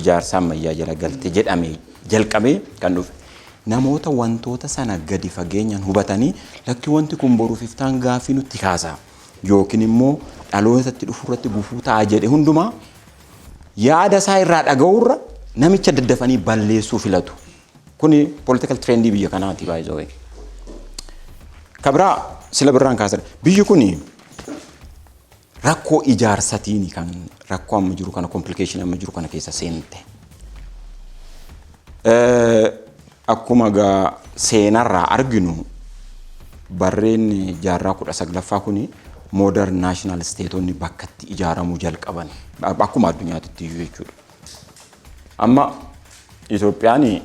ijaarsa ammayyaa jala galte jedhamee jalqabee kan dhufe. Namoota wantoota sana gadi fageenyaan hubatanii lakki wanti kun boruuf iftaan gaaffii nutti kaasa yookiin immoo dhalootatti dhufu irratti gufuu ta'a jedhe hundumaa yaada isaa irraa dhaga'uurra namicha daddafanii balleessuu filatu. Kuni political trendy biyya kanaati by the way. Kabraa sila birraan kaasan biyyi kuni rakkoo ijaarsatiin kan rakkoo amma jiru kana complication amma jiru kana keessa seente. Akkuma seenarraa arginu barreen jaarraa 19ffaa kuni modern national stateonni bakkatti ijaaramuu jalqaban akkuma addunyaatti iyyuu jechuudha. Amma Itoophiyaan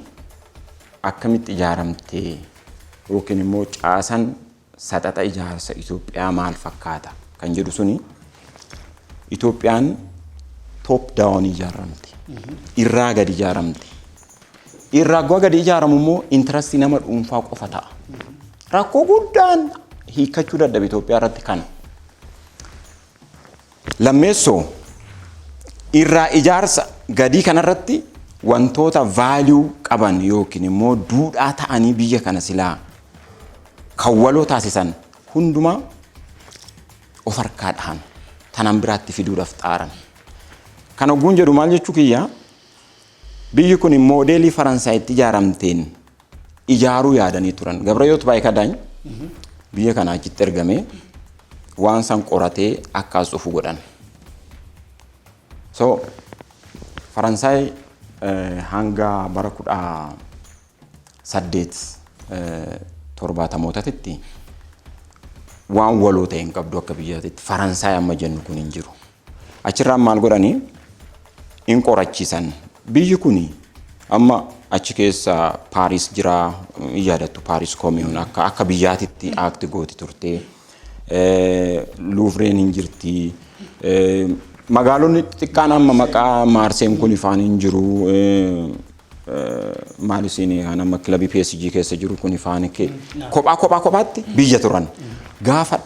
akkamitti ijaaramtee yookiin immoo caasan saxaxa ijaarsa Itoophiyaa maal fakkaata kan jedhu suni Itoophiyaan top down ijaaramte. Irraa gadi ijaaramte. Irraa gadi ijaaramu immoo interest nama dhuunfaa qofa ta'a. Rakkoo guddaan hiikachuu dadhabe Itoophiyaa irratti kana. Lammeessoo irraa ijaarsa gadii kanarratti wantoota value qaban yookiin immoo duudhaa ta'anii biyya kana silaa kawwaloo taasisan hundumaa of harkaa dhahan tanan biraatti fiduudhaaf xaaran. Kan ogguun jedhu maal jechuu kiyya biyyi kun moodeelii Faransaayitti ijaaramteen ijaaruu yaadanii turan. Gabrayoot Baayikadaany biyya kana achitti ergamee waan san qoratee akka as dhufu godhan. So Faransaay hanga bara 1870 waan waloo ta'e hin qabdu akka biyyaatti Faransaay amma jennu kun hin jiru. Achirraan maal godhanii in qorachiisan biyyi kuni amma achi keessa Paaris jira yaadattu Paaris Commune akka biyyaatitti aakti gooti turte Louvre hin jirti magaalonni xiqqaan amma maqaa Maarseen kun ifaan hin jiru maal isin nama kilabii PSG keessa jiru kun ifaan kophaatti biyya turan gaafa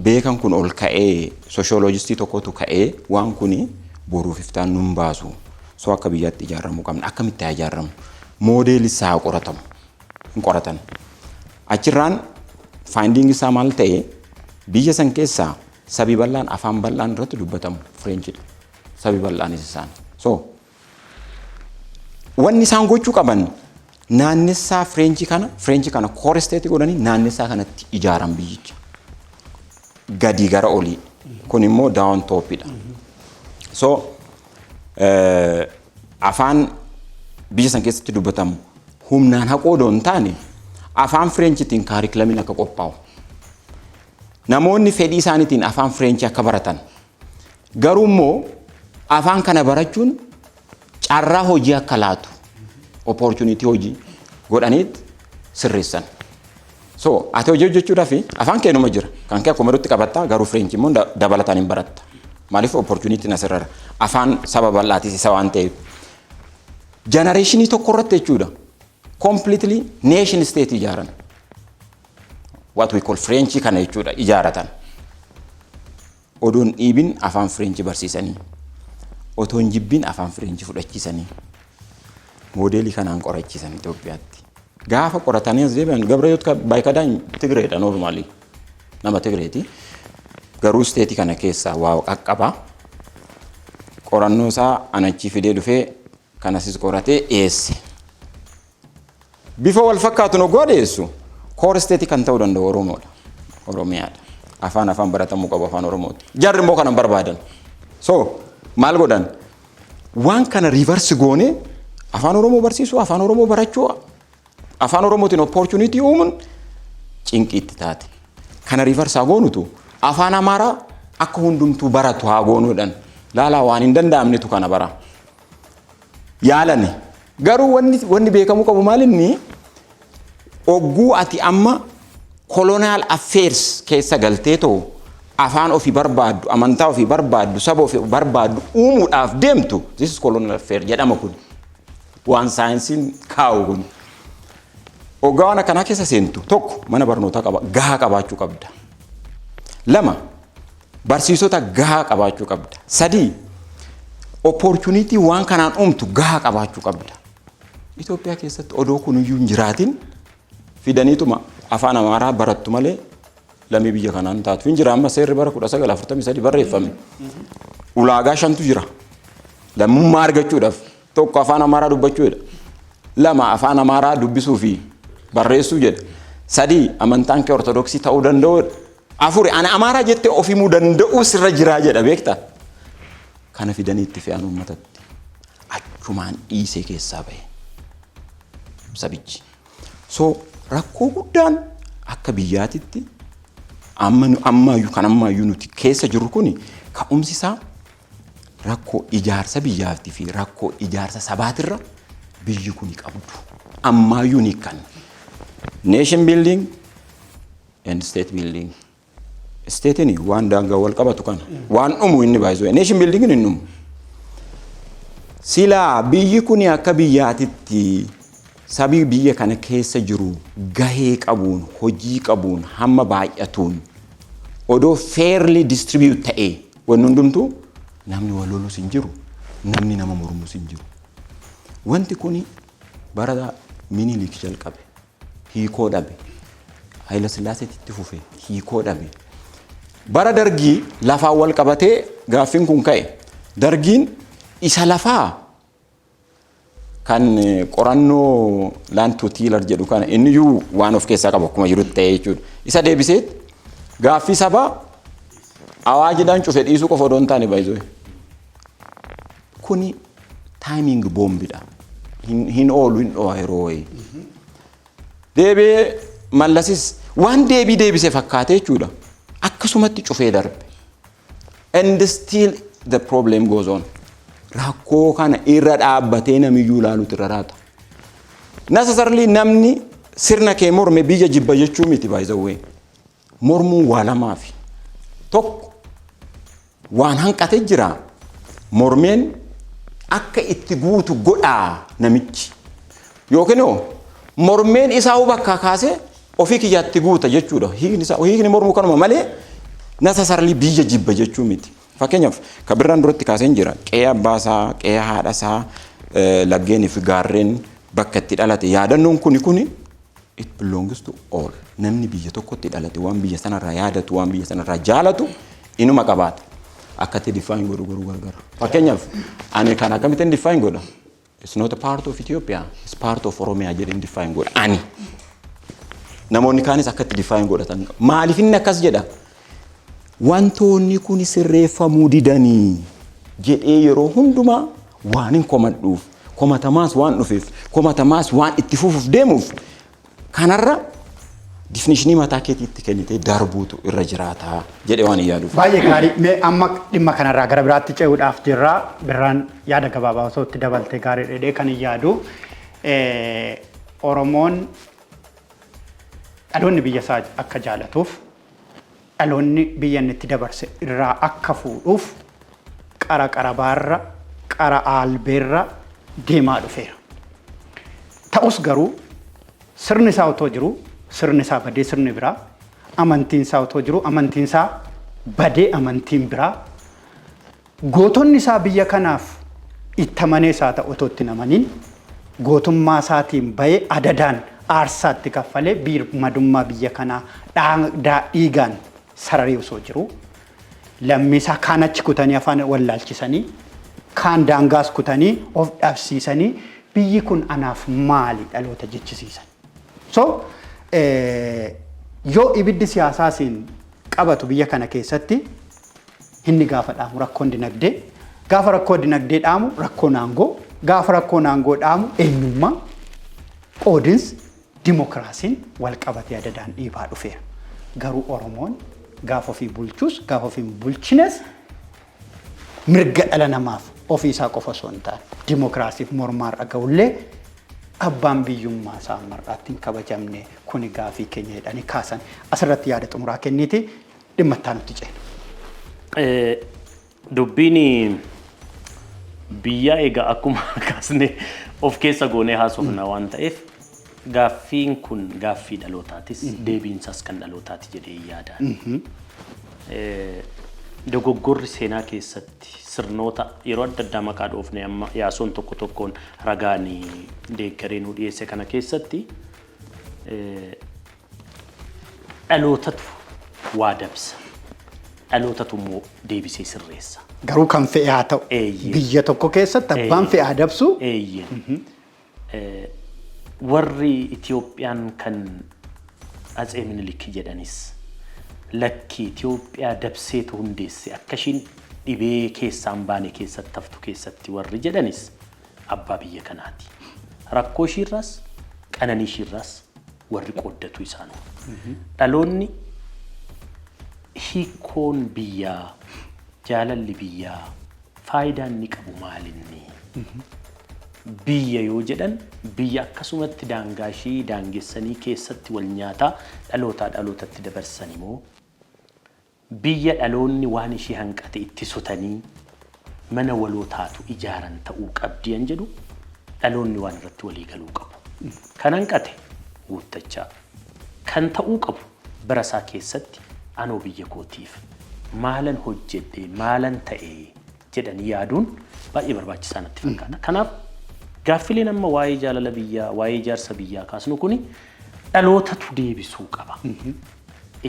beekan kun ol ka'ee sooshoolojistii tokkotu ka'ee waan kuni boruuf iftaan nun baasu so akka biyyaatti ijaaramu qabna akkamitti ijaaramu moodeelii isaa qoratamu hin qoratan achirraan finding isaa maal ta'e biyya san keessaa sabi bal'aan afaan bal'aan irratti dubbatamu French sabi bal'aan isaan so wanni isaan gochuu qaban naannessaa French kana core state godhanii naannessaa kanatti ijaaran biyyicha gadi gara olii kun immoo down topidha so afaan biyya san keessatti dubbatamu humnaan haqoo doon taane afaan Frenchitiin kaarikulamiin akka qophaa'u namoonni fedhii isaaniitiin afaan French akka baratan garuu immoo afaan kana barachuun carraa hojii akka laatu opportunity hojii godhaniit sirreessan so ati hojii hojjechuudhaaf afaan keenuma jira kan kee akkuma itti qabatta garuu French immoo dabalataan hin baratta maaliif opportunity nasirra afaan saba bal'aatis isa waan ta'eef generationii tokko irratti jechuudha completely nation state ijaaran what we call French kana jechuudha ijaaratan odoon dhiibin afaan French barsiisanii otoon jibbin afaan French fudhachiisanii moodeelii kanaan qorachiisan Itoophiyaatti gaafa qoratanii as deebi'an Gabrayoot Baayikadaan Tigreedha normally nama Tigreeti garuu state kana keessaa waa qaqqaba qorannoo isaa anachi fidee dhufee kanasis qoratee dhiyeesse bifa wal fakkaatu nogoo dhiyeessu core state kan ta'uu danda'u Oromoodha Oromiyaadha afaan baratamuu qabu afaan Oromooti jarri immoo kana barbaadan so maal godhan waan kana reverse goone afaan Oromoo barsiisuu afaan Oromoo barachuu afaan Oromootiin opportunity uumuun cinqiitti taate kana reverse goonutu afaan Amaaraa akka hundumtuu baratu haa goonuudhaan laalaa waan hin danda'amnetu kana bara yaalani garuu wanni beekamuu qabu maalinni ogguu ati amma colonial affairs keessa galtee ta'u afaan ofii barbaaddu amantaa ofii barbaaddu saba ofii barbaaddu uumuudhaaf deemtu this is colonial affair jedhama kun waan saayinsiin kaa'u kun oggaawwan akkanaa keessa seentu tokko mana barnootaa gahaa qabaachuu qabda lama barsiisota gahaa qabaachuu qabda sadii opportunity waan kanaan uumtu gahaa qabaachuu qabda Itoophiyaa keessatti odoo kunuyyuu hin jiraatin fidaniituma afaan Amaaraa barattu malee lamii biyya kanaan taatu hin jira amma seerri bara 1943 barreeffame ulaagaa shantu jira lammummaa argachuudhaaf tokko afaan Amaaraa dubbachuudha lama afaan Amaaraa dubbisuu fi barreessuu jedha sadii amantaan kee ortodoksii ta'uu danda'u afuri ana Amaaraa jettee ofimuu danda'u sirra jiraa jedha beekta kana fidanii itti fe'an uummatatti achumaan dhiisee keessaa ba'e sabichi so rakkoo guddaan akka biyyaatitti ammayyuu nuti keessa jirru kuni ka'umsi isaa rakkoo ijaarsa biyyaatii fi rakkoo ijaarsa sabaatirra biyyi kuni qabdu ammayyuu ni kan nation building and state building state ni waan daangaa wal qabatu kana waan dhumu inni baay'ee nation building ni dhumu sila biyyi kuni akka biyyaatitti sabii biyya kana keessa jiru gahee qabuun hojii qabuun hamma baay'atuun odoo fairly distribute ta'ee wanni hundumtuu namni wal lolus hin jiru namni nama mormus hin jiru wanti kuni bara Minilik jalqabe hiikoo dhabe Haayila Sillaaseetti fufe hiikoo dhabe bara dargii lafaan wal qabatee gaaffiin kun ka'e dargiin isa lafaa kan qorannoo laantu tiilar jedhu kana inni yuu waan of keessaa qabu akkuma jirutti ta'ee jechuudha isa deebisee gaaffii sabaa awaajiidhaan cufe dhiisuu qofa odoon taane baay'ee kuni timing bombidha. Hin oolu hin dho'a yeroo wayii. Deebi'ee mallasis waan deebisee fakkaatee jechuudha. Akkasumatti cufee darbe. And still the problem goes on. Rakkoo kana irra dhaabbatee namiyyuu ilaaluutu irra raata. Necessarily namni sirna kee morme biyya jibba jechuu miti by the way. Mormuun waa lamaafi. Tokko waan hanqate jira. Mormeen akka itti guutu godhaa namichi. Yookiin mormeen isaa bakka kaasee ofii kiyyaatti guuta jechuudha. Hiikni mormuu kanuma malee necessarily biyya jibba jechuu miti. Fakkeenyaaf kabirraan duratti kaaseen jira. Qe'ee abbaasaa, qe'ee haadhasaa, laggeenii fi gaarreen bakka itti dhalate yaadannoon kuni it belongs to all. Namni biyya tokkotti dhalate waan biyya sanarraa yaadatu, waan biyya sanarraa jaalatu inuma qabaata. Akkatti define godhu gargara. Fakkeenyaaf ani kan akkamittiin define godha. It's not a part of Ethiopia. It's part of Oromia jedheen define godha. Ani. Namoonni kaanis akkatti define godhatan. Maaliif inni akkas jedha? Wantoonni kun sirreeffamuu didanii jedhee yeroo hundumaa waan hin komadhuuf, komatamaas waan dhufeef, komatamaas waan itti fufuuf deemuuf kanarra definitionii mataa keetiitti kennitee darbuutu irra jiraata jedhee waan yaaduuf. Baay'ee gaarii. Mee amma dhimma kanarraa gara biraatti ce'uudhaaf jirra. Birraan yaada gabaabaa osoo itti dabaltee gaarii dheedhee kan yaadu. Oromoon dhaloonni biyya isaa akka jaalatuuf dhaloonni biyya inni itti dabarse irraa akka fuudhuuf qara qarabaarra qara albeerra deemaa dhufeera. Ta'us garuu sirni isaa otoo jiru sirni isaa badee sirni biraa amantiin isaa otoo jiru amantiin isaa badee amantiin biraa gootonni isaa biyya kanaaf itti amanee isaa ta'u otoo itti namaniin gootummaa isaatiin bahee adadaan aarsaatti kaffalee birmadummaa biyya kanaa dhiigaan sararii osoo jiru lammiisaa kaan achi kutanii afaan wallaalchisanii kaan daangaas kutanii of dhabsiisanii biyyi kun anaaf maali dhaloota jechisiisan. So yoo ibiddi siyaasaasiin qabatu biyya kana keessatti inni gaafa dhaamu rakkoon dinagdee gaafa rakkoo dinagdee dhaamu rakkoo naangoo gaafa rakkoo naangoo dhaamu eenyummaa qoodinsi dimokiraasiin wal qabatee adadaan dhiibaa dhufeera. Garuu Oromoon gaafa ofii bulchus gaafa ofii bulchines mirga dhala namaaf ofii isaa qofa osoo hin taane dimokiraasiif mormaa dhaga'ullee abbaan biyyummaa isaa mar'aatti hin kabajamne kuni gaafii keenya jedhanii kaasan asirratti yaada xumuraa kenniiti dhimma itti aanutti ceena. Dubbiin biyya egaa akkuma kaasne of keessa goonee haasofna waan ta'eef gaaffiin kun gaaffii dhalootaatis deebiinsaas kan dhalootaati jedhee yaadaan. Dogoggorri seenaa keessatti sirnoota yeroo adda addaa maqaa dhoofne amma yaasoon tokko tokkoon ragaanii deeggaree nu dhiyeesse kana keessatti dhalootatu waa dabsa. Dhalootatu immoo deebisee sirreessa. Garuu kan fe'ee haa ta'u biyya tokko keessatti abbaan fe'aa dabsu. Warri Itiyoophiyaan kan Atsee Minilik jedhanis lakki Itiyoophiyaa dabseetu hundeesse akkashiin dhibee keessaan baane keessatti haftu keessatti warri jedhanis abbaa biyya kanaati. Rakkoo ishiirraas qananii ishiirraas warri qooddatu isaanu. Dhaloonni hiikoon biyyaa jaalalli biyyaa faayidaan inni qabu maalinni? Biyya yoo jedhan biyya akkasumatti daangaa ishii daangessanii keessatti wal nyaataa dhalootaa dhalootatti dabarsan immoo biyya dhaloonni waan ishii hanqate itti sotanii mana waloo taatu ijaaran ta'uu qabdiyan jedhu dhaloonni waan irratti walii galuu qabu. Kan hanqate guuttachaa kan ta'uu qabu barasaa keessatti anoo biyya kootiif maalan hojjedhe maalan ta'e jedhanii yaaduun baay'ee barbaachisaa natti fakkaata. Kanaaf gaaffileen amma waa'ee jaalala biyyaa waa'ee ijaarsa biyyaa kaasnu kuni dhalootatu deebisuu qaba.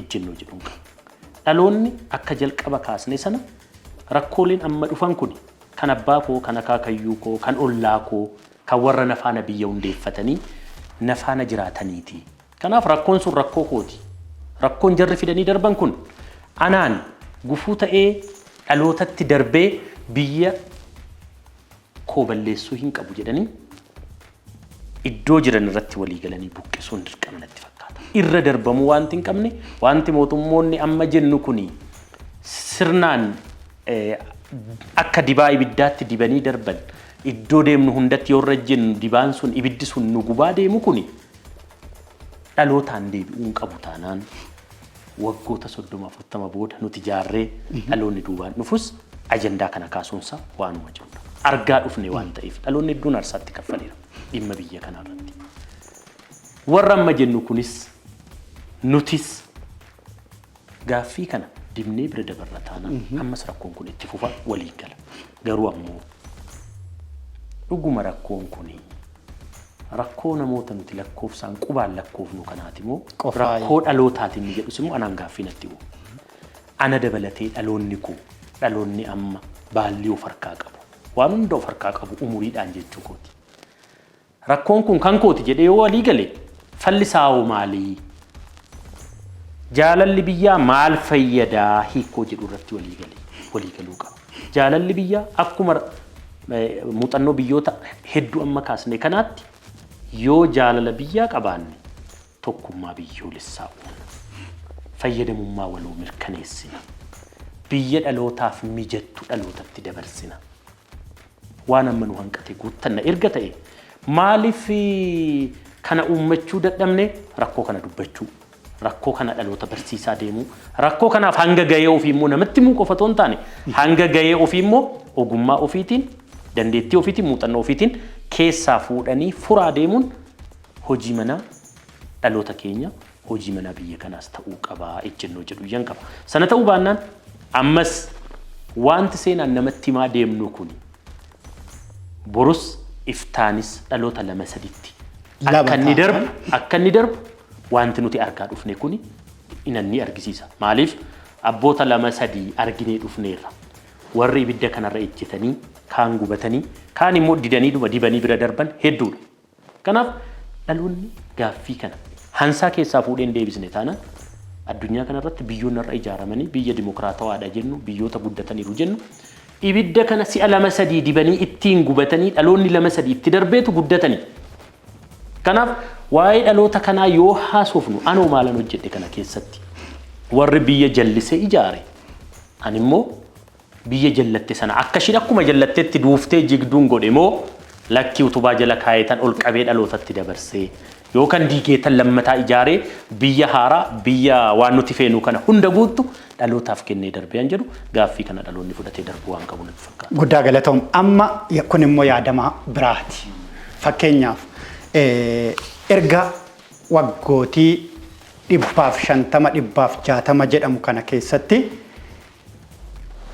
Ejjennoo jedhuun qaba. Dhaloonni akka jalqaba kaasne sana rakkooleen amma dhufan kun kan abbaa koo kan akaakayyuu koo kan ollaa koo kan warra nafaana biyya hundeeffatanii nafaana jiraataniiti. Kanaaf rakkoon sun rakkoo kooti. Rakkoon jarri fidanii darban kun anaan gufuu ta'ee dhalootatti darbee biyya rakkoo balleessuu hin qabu jedhanii iddoo jiran irratti walii galanii buqqisuun dirqama natti fakkaata. Irra darbamuu wanti hin qabne wanti mootummoonni amma jennu kuni sirnaan akka dibaa ibiddaatti dibanii darban iddoo deemnu hundatti yoo irra jennu dibaan sun ibiddi sun nu gubaa deemu kuni dhalootaan deebi'uun qabu taanaan waggoota 30-40 booda nuti jaarree dhaloonni duubaan dhufus ajandaa kana kaasuunsa waanuma jirudha. Argaa dhufne waan ta'eef dhaloonni hedduun arsaatti kaffaleera dhimma biyya kanarratti. Warra amma jennu kunis nutis gaaffii kana dibnee bira dabarra taanaan ammas rakkoon kun itti fufa walii gala. Garuu ammoo dhuguma rakkoon kuni rakkoo namoota nuti lakkoofsaan qubaan lakkoofnu kanaati moo rakkoo dhalootaatiin ni jedhus immoo anaan gaaffii natti bu'u. Ana dabalatee dhaloonni amma baallii of harkaa qabu. Waan hunda of harkaa qabu umuriidhaan jechuu kooti. Rakkoon kun kan kooti jedhee yoo walii gale fallisaa'oo maalii? Jaalalli biyyaa maal fayyadaa hiikoo jedhu irratti walii galuu qaba. Jaalalli biyyaa akkuma muuxannoo biyyoota hedduu amma kaasne kanaatti yoo jaalala biyyaa qabaanne tokkummaa biyyoolessaa uumna. Fayyadamummaa waloo mirkaneessina. Biyya dhalootaaf mijattu dhalootatti dabarsina. Waan amma nu hanqate guuttanna erga ta'e maaliif kana uummachuu dadhabne rakkoo kana dubbachuu rakkoo kana dhaloota barsiisaa deemuu rakkoo kanaaf hanga gahee ofii immoo namatti muu qofa toon taane hanga gahee ofii immoo ogummaa ofiitiin dandeettii ofiitiin muuxannoo ofiitiin keessaa fuudhanii furaa deemuun hojii manaa dhaloota keenya hojii manaa biyya kanaas ta'uu qabaa ejjennoo jedhu yan qaba. Sana ta'uu baannaan ammas wanti seenaan namatti himaa deemnu kun borus iftaanis dhaloota 2-3tti akka inni darbu wanti nuti argaa dhufne kun inanni argisiisa. Maaliif abboota 2-3 arginee dhufneerra. Warri ibidda kanarra ejjetanii kaan gubatanii kaan immoo dibanii bira darban hedduudha. Kanaaf dhaloonni gaaffii kana hansaa keessaa fuudheen deebisne taana addunyaa kanarratti biyyoonni irra ijaaramanii biyya dimokiraatawaadha jennu biyyoota guddataniiru jennu ibidda kana si'a 2-3 dibanii ittiin gubatanii dhaloonni 2-3 itti darbeetu guddatanii. Kanaaf waa'ee dhaloota kanaa yoo haasofnu anoo maalan hojjedhe kana keessatti warri biyya jallisee ijaare ani immoo biyya jallatte sana akka ishiin akkuma jallatteetti duuftee jigduun godhe moo lakkii utubaa jala kaayetan ol qabee dhalootatti dabarsee yookaan diigeetan lammataa ijaaree biyya haaraa biyya waan nuti feenu kana hunda guuttu dhalootaaf kennee darbeen jedhu gaaffii kana dhaloonni fudhatee darbu waan qabu natti fakkaata. Guddaa galatoom amma kun immoo yaadama biraati. Fakkeenyaaf erga waggootii 150-160 jedhamu kana keessatti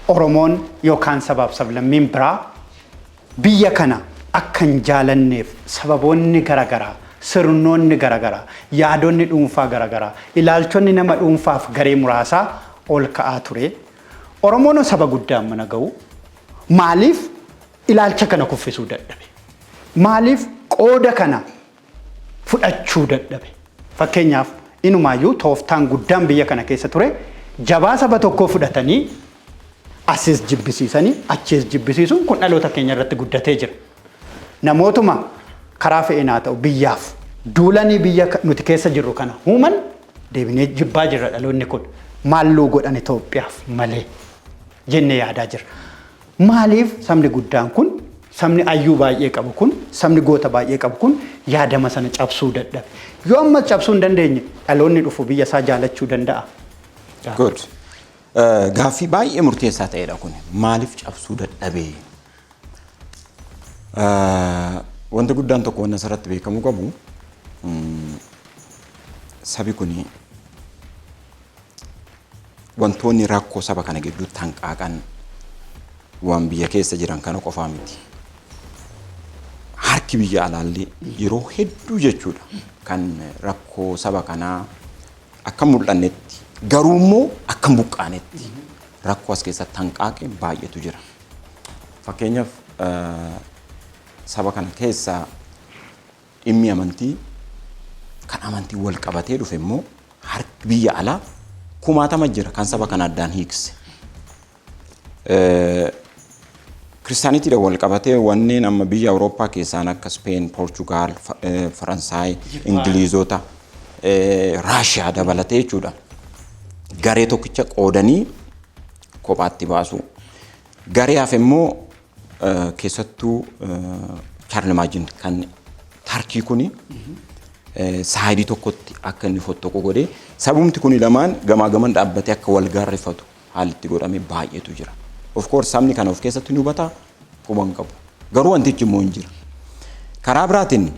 Oromoon yookaan sabaaf sablammiin biraa biyya kana akka hin jaalanneef sababoonni garaagaraa sirnoonni garaagaraa yaadonni dhuunfaa garaagaraa ilaalchonni nama dhuunfaaf garee muraasaa ol ka'aa ture. Oromoon saba guddaa mana ga'u maaliif ilaalcha kana kuffisuu dadhabe? Maaliif qooda kana fudhachuu dadhabe? Fakkeenyaaf inumaayyuu tooftaan guddaan biyya kana keessa ture jabaa saba tokkoo fudhatanii asis jibbisiisanii achis jibbisiisuun kun dhaloota keenya irratti guddatee jira. Namootuma karaa fe'inaa ta'u biyyaaf duulanii biyya nuti keessa jirru kana huuman deebinee jibbaa jirra dhaloonni kun maalluu godhan Itoophiyaaf malee jennee yaadaa jirra. Maaliif sabni guddaan kun sabni ayyuu baay'ee qabu kun sabni goota baay'ee qabu kun yaadama sana cabsuu dadhabe? Yoo amma cabsuu hin dandeenye dhaloonni dhufu biyya isaa jaalachuu danda'a. Good. Gaaffii baay'ee murteessaa ta'edha kun. Maaliif cabsuu dadhabee? Wanti guddaan tokko wanna asirratti beekamuu qabu sabi kuni wantoonni rakkoo saba kana gidduutti hanqaaqan waan biyya keessa jiran kana qofaa miti. Harki biyya alaallee yeroo hedduu jechuudha kan rakkoo saba kanaa akka mul'annetti garuu immoo akka buqqaanetti rakkoo as keessatti hanqaaqe baay'eetu jira. Fakkeenyaaf saba kana keessaa dhimmi amantii kan amantii wal qabatee dhufe immoo harki biyya alaa kumaatama jira kan saba kana addaan hiikse. kiristaaniitiidha wal qabatee wanneen amma biyya Awurooppaa keessaan akka Speen, Poorchugaal, Faransaay, Ingiliizota, Raashiyaa dabalatee jechuudha. Garee tokkicha qoodanii kophaatti baasu. Garee hafe immoo keessattuu Chaarlemaajin kan Tarkii kuni saayidii tokkotti akka inni fottoqu godhee sabumti kuni lamaan gamaa gaman dhaabbatee akka wal gaarrifatu haalli godhamee baay'eetu jira. Of course sabni kana of keessatti ni hubataa quban qabu. Garuu wantichi immoo hin jira. Karaa biraatiin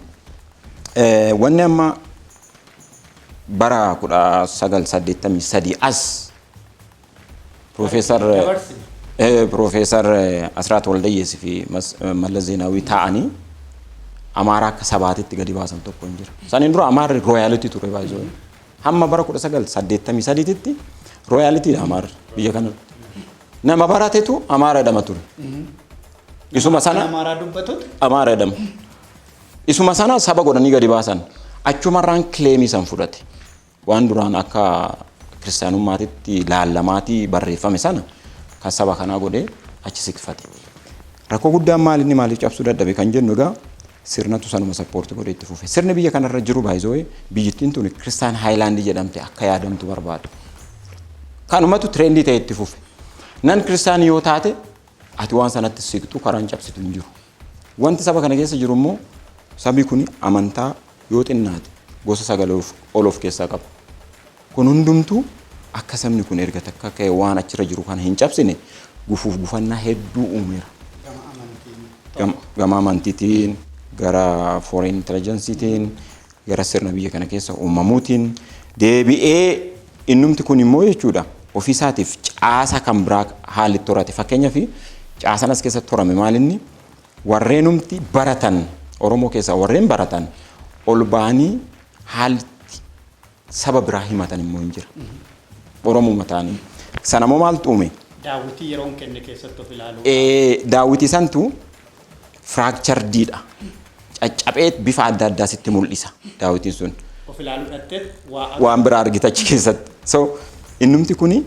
wanni amma bara 1983 as Profeesar Asraat Waldayyeesii fi Mallas Zeenaawii ta'anii Amaaraa akka sabaatitti gadi baasan tokko hin jira. Saniin dura Amaarri rooyaalitii ture baay'ee. Hamma bara 1983tti rooyaaliitiidha Amaarri biyya kanatti. Nama barateetu Amaara jedhama ture. Isuma sana Amaaraa dubbatutu Amaara jedhama. Isuma sana saba godhanii gadi baasan. Achumarraan kileemii san fudhate. Waan duraan akka kiristaanummaatitti laallamaatii barreeffame sana kan saba kanaa godhee achi siqfate. Rakkoo guddaan maalinni maaliif cabsuu dadhabe kan jennu egaa sirnatu sanuma sappoorti godhee itti fufe. Sirni biyya kanarra jiru baay'ee biyyittiin tuni kiristaan haayilaandii jedhamte akka yaadamtu barbaadu. Kanumatu tireendii ta'e itti fufe. Nan kiristaanii yoo taate ati waan sanatti siqtu karaan cabsitu hin jiru. Wanti saba kana keessa jiru immoo sabi kun amantaa yoo xinnaate gosa sagalee ol of keessaa qaba. Kun hundumtuu akka sabni kun erga takka ka'e waan achirra jiru kana hin cabsine gufuuf gufannaa hedduu uumeera. Gama amantiitiin, gara foreign intelligenceetiin, gara sirna biyya kana keessa uumamuutiin deebi'ee innumti kun immoo jechuudha. Ofiisaatiif caasa kan biraa haalli torate fakkeenyaaf caasan as keessatti torame maalinni warreenumti baratan Oromoo keessaa warreen baratan ol ba'anii haalli saba biraa himatan immoo hin jira. Oromoo mataanii. Sana moo maaltu uume? Daawwitii yeroo kenne keessatti of ilaaluu. Daawwitii santu firaakchardiidha. Caccabee bifa adda addaa sitti mul'isa daawwitiin sun. Of ilaaluu dhattee waan biraa argita achi keessatti. So innumti kuni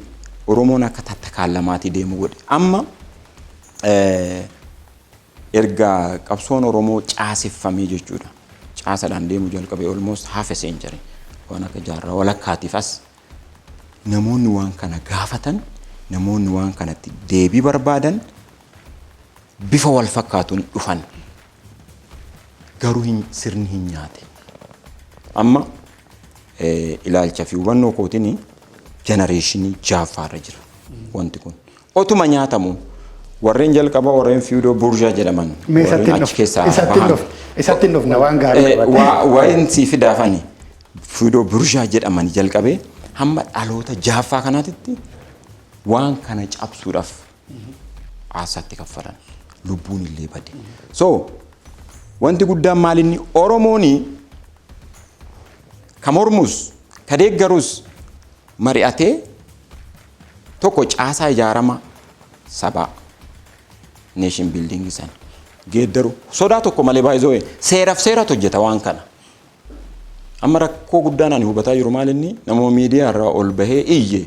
Oromoon akka tattakaalamaatii deemu godhe. Amma erga qabsoon Oromoo caaseffamee jechuudha. Caasadhaan deemu jalqabee almost half a century. Waan akka jaarraa walakkaatiif as namoonni waan kana gaafatan, namoonni waan kanatti deebii barbaadan bifa wal fakkaatuun dhufan. Garuu sirni hin nyaate. Amma ilaalcha fi hubannoo kootiin genereeshinii jaffaarra jira wanti kun. Otuma nyaatamu warreen jalqaba warreen fiidoo burjaa jedhaman warreen achi keessaa bahan. Isatti hin dhufna waan gaarii qabate. Waan sii fidaafani fiidoo burjaa jedhaman jalqabee hamma dhaloota jaffaa kanaatitti waan kana cabsuudhaaf aasatti kaffalan lubbuun illee bade. So wanti guddaan maalinni Oromooni ka mormus ka deeggarus mari'atee tokko caasaa ijaarama sabaa nation building san geeddaru sodaa tokko malee baay'ee seeraaf seeratu hojjeta waan kana. Amma rakkoo guddaan ani hubataa jiru maalinni namoota miidiyaa irraa ol bahee iyyee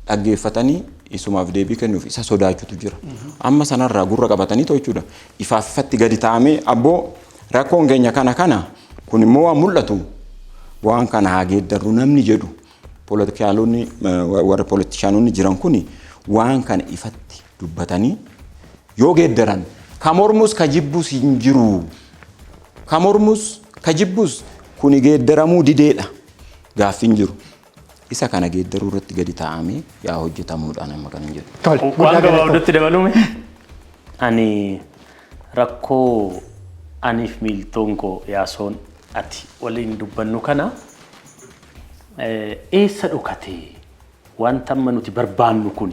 dhaggeeffatanii isumaaf deebii kennuuf isa sodaachutu jira. Amma sanarraa gurra qabatanii jechuudha. Ifaaf ifatti gadi taa'amee abboo rakkoon keenya kana kun immoo waan mul'atu waan kana haa geeddarru namni jedhu politikaalonni warra politishaanonni jiran kuni waan kana ifatti dubbatanii yoo geeddaran ka mormus ka jibbus hin jiru. Ka mormus ka jibbus kuni geeddaramuu dideedha gaaffiin jiru. Isa kana geeddaruu irratti gadi taa'amee yaa hojjetamuudhaan amma kan hin jedhu. Waan gabaabduutti dabalume ani rakkoo aniif miiltoon koo yaasoon ati waliin dubbannu kana eessa dhokatee wanta amma nuti barbaannu kun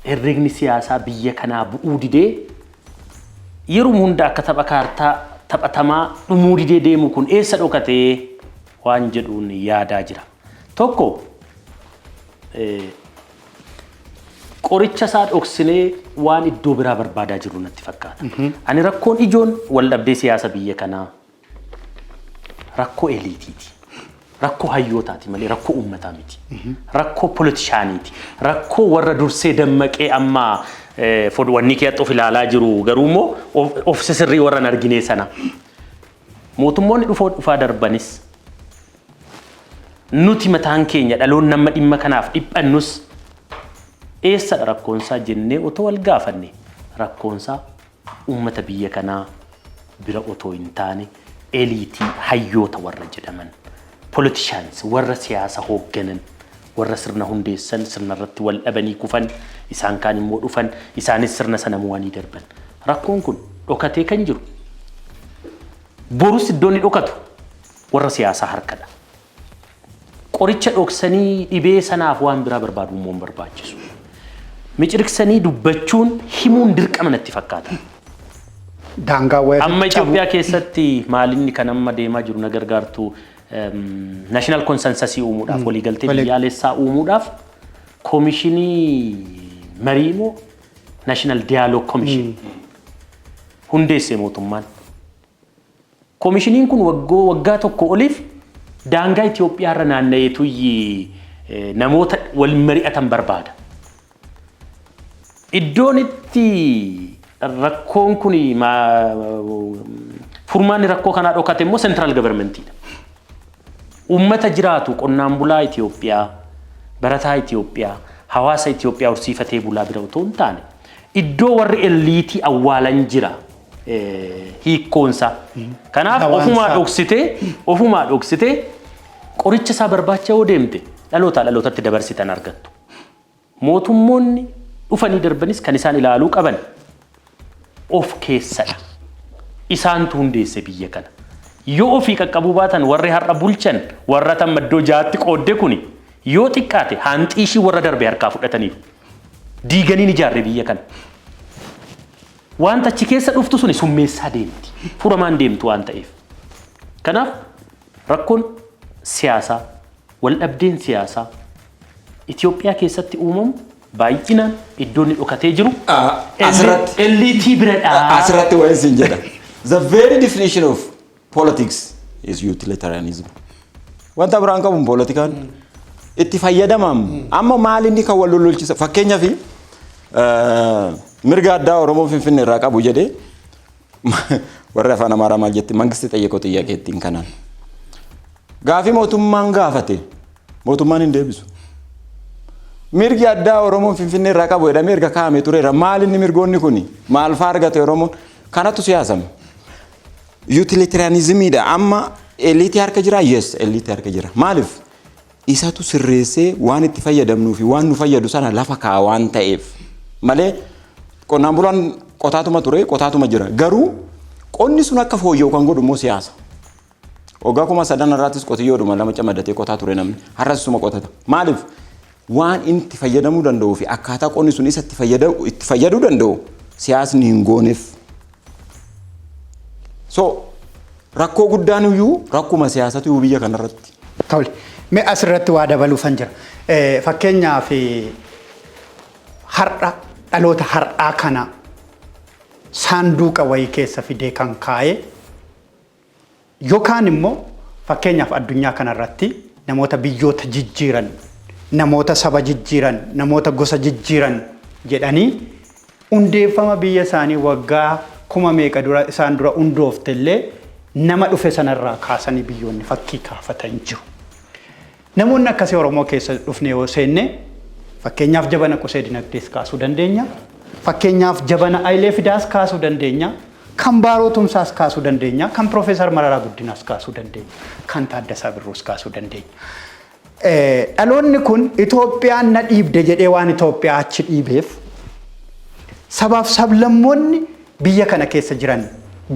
herregni siyaasaa biyya kanaa bu'uu didee yeroo hunda akka tapha kaartaa taphatamaa dhumuu didee deemu kun eessa dhokatee waan jedhuun yaadaa jira. Tokko qoricha isaa dhoksinee waan iddoo biraa barbaadaa jiru natti fakkaata. Ani rakkoon ijoon wal dhabdee siyaasa biyya kanaa rakkoo eliitiiti. Rakkoo hayyootaati malee rakkoo uummataa miti. Rakkoo politishaaniiti. Rakkoo warra dursee dammaqee amma wanni kee xoof ilaalaa jiru garuu immoo of sirrii warran argine sana. Mootummoonni dhufaa darbanis nuti mataan keenya dhaloon nama dhimma kanaaf dhiphannus eessadha rakkoonsaa jennee otoo wal gaafanne rakkoonsaa uummata biyya kanaa bira otoo hin taane eliitii hayyoota warra jedhaman politicians warra siyaasa hoogganan warra sirna hundeessan sirna irratti wal dhabanii kufan isaan kaan immoo dhufan isaanis sirna sana muwanii darban rakkoon kun dhokatee kan jiru borus iddoonni dhokatu warra siyaasaa harkadha qoricha dhoksanii dhibee sanaaf waan biraa barbaadu immoo barbaachisu miciriksanii dubbachuun himuun dirqama natti fakkaata daangaa wayii amma Itoophiyaa keessatti maalinni kan amma deemaa jiru na gargaartu national consensus uumuudhaaf waliigaltee biyyaalessaa uumuudhaaf komishinii mariimo national dialogue commission hundeesse mootummaan komishiniin kun waggaa tokko oliif daangaa Itoophiyaa irra naanna'eetu namoota wal mari'atan barbaada iddoon itti rakkoon kun furmaanni rakkoo kanaa dhokate immoo central governmentidha ummata jiraatu qonnaan bulaa Itoophiyaa barataa Itoophiyaa hawaasa Itoophiyaa horsiifatee bulaa bira otoo hin taane iddoo warri eliitii awwaalan jira hiikkoonsa kanaaf ofumaa dhoksitee qoricha isaa barbaacha yoo deemte dhalootatti dabarsitan argattu mootummoonni dhufanii darbanis kan isaan ilaaluu qaban of keessadha isaantu hundeesse biyya kana yoo ofii qaqqabuu baatan warri har'a bulchan warra tammaddoo jaatti qoodde kuni yoo xiqqaate hanxiishii warra darbe harkaa fudhataniif diiganiin ijaarre biyya kana wanta achi keessa dhuftu suni summeessaa deemti furamaan deemtu waan ta'eef kanaaf rakkoon siyaasaa wal dhabdeen siyaasaa Itoophiyaa keessatti uumamu baay'inaan iddoonni dhokatee jiru eliitii biradha asirratti waan isin jedha the very definition of politics is utilitarianism wanta biraan qabu politikaan itti fayyadamam amma maal inni kan wal lolchisa fakkeenyaaf mirga addaa Oromoo Finfinnee irraa qabu jedhee warra afaan Amaaraa maal jetti mangisti xiyyeekoo xiyyeekeettiin kanaan gaafii mootummaan gaafate mootummaan hin deebisu mirgi addaa Oromoo Finfinnee irraa qabu jedhamee erga kaa'amee tureera maal inni mirgoonni kuni maal faa argate Oromoon kanatu siyaasama utilitarianismidha amma eliitii harka jira yes eliitii harka jira maaliif isatu sirreessee waan itti fayyadamnuu fi waan nu fayyadu sana lafa kaa waan ta'eef malee qonnaan bulaan qotaatuma ture qotaatuma jira garuu qonni sun akka fooyya'u kan godhu immoo siyaasa ogaa kuma sadan irraattis qotiyyoodhuma lama camadatee qotaa ture namni har'asuma qotata maaliif waan inni fayyadamuu danda'u fi akkaataa qonni sun isa itti fayyaduu danda'u siyaasni hin gooneef so rakkoo guddaan iyyuu rakkuma siyaasatu biyya kanarratti tole mee asirratti waa dabaluufan jira fakkeenyaaf har'a dhaloota har'aa kana saanduqa wayii keessa fidee kan kaa'e yookaan immoo fakkeenyaaf addunyaa kanarratti namoota biyyoota jijjiiran namoota saba jijjiiran namoota gosa jijjiiran jedhanii hundeeffama biyya isaanii waggaa kuma meeqa dura isaan dura hundooftellee nama dhufe sanarraa kaasanii biyyoonni fakkii kaafatan jiru. Namoonni akkasii Oromoo keessa dhufne yoo seenne fakkeenyaaf jabana Qusee Dinagdees kaasuu dandeenya. Fakkeenyaaf jabana Hayilee Fidaas kaasuu dandeenya. Kan Baaroo Tumsaas kaasuu dandeenya. Kan Profeesar Mararaa Guddinaas kaasuu dandeenya. Kan Taaddasaa Birruus kaasuu dandeenya. Dhaloonni kun Itoophiyaan na dhiibde jedhee waan Itoophiyaa achi dhiibeef sabaaf sablammoonni biyya kana keessa jiran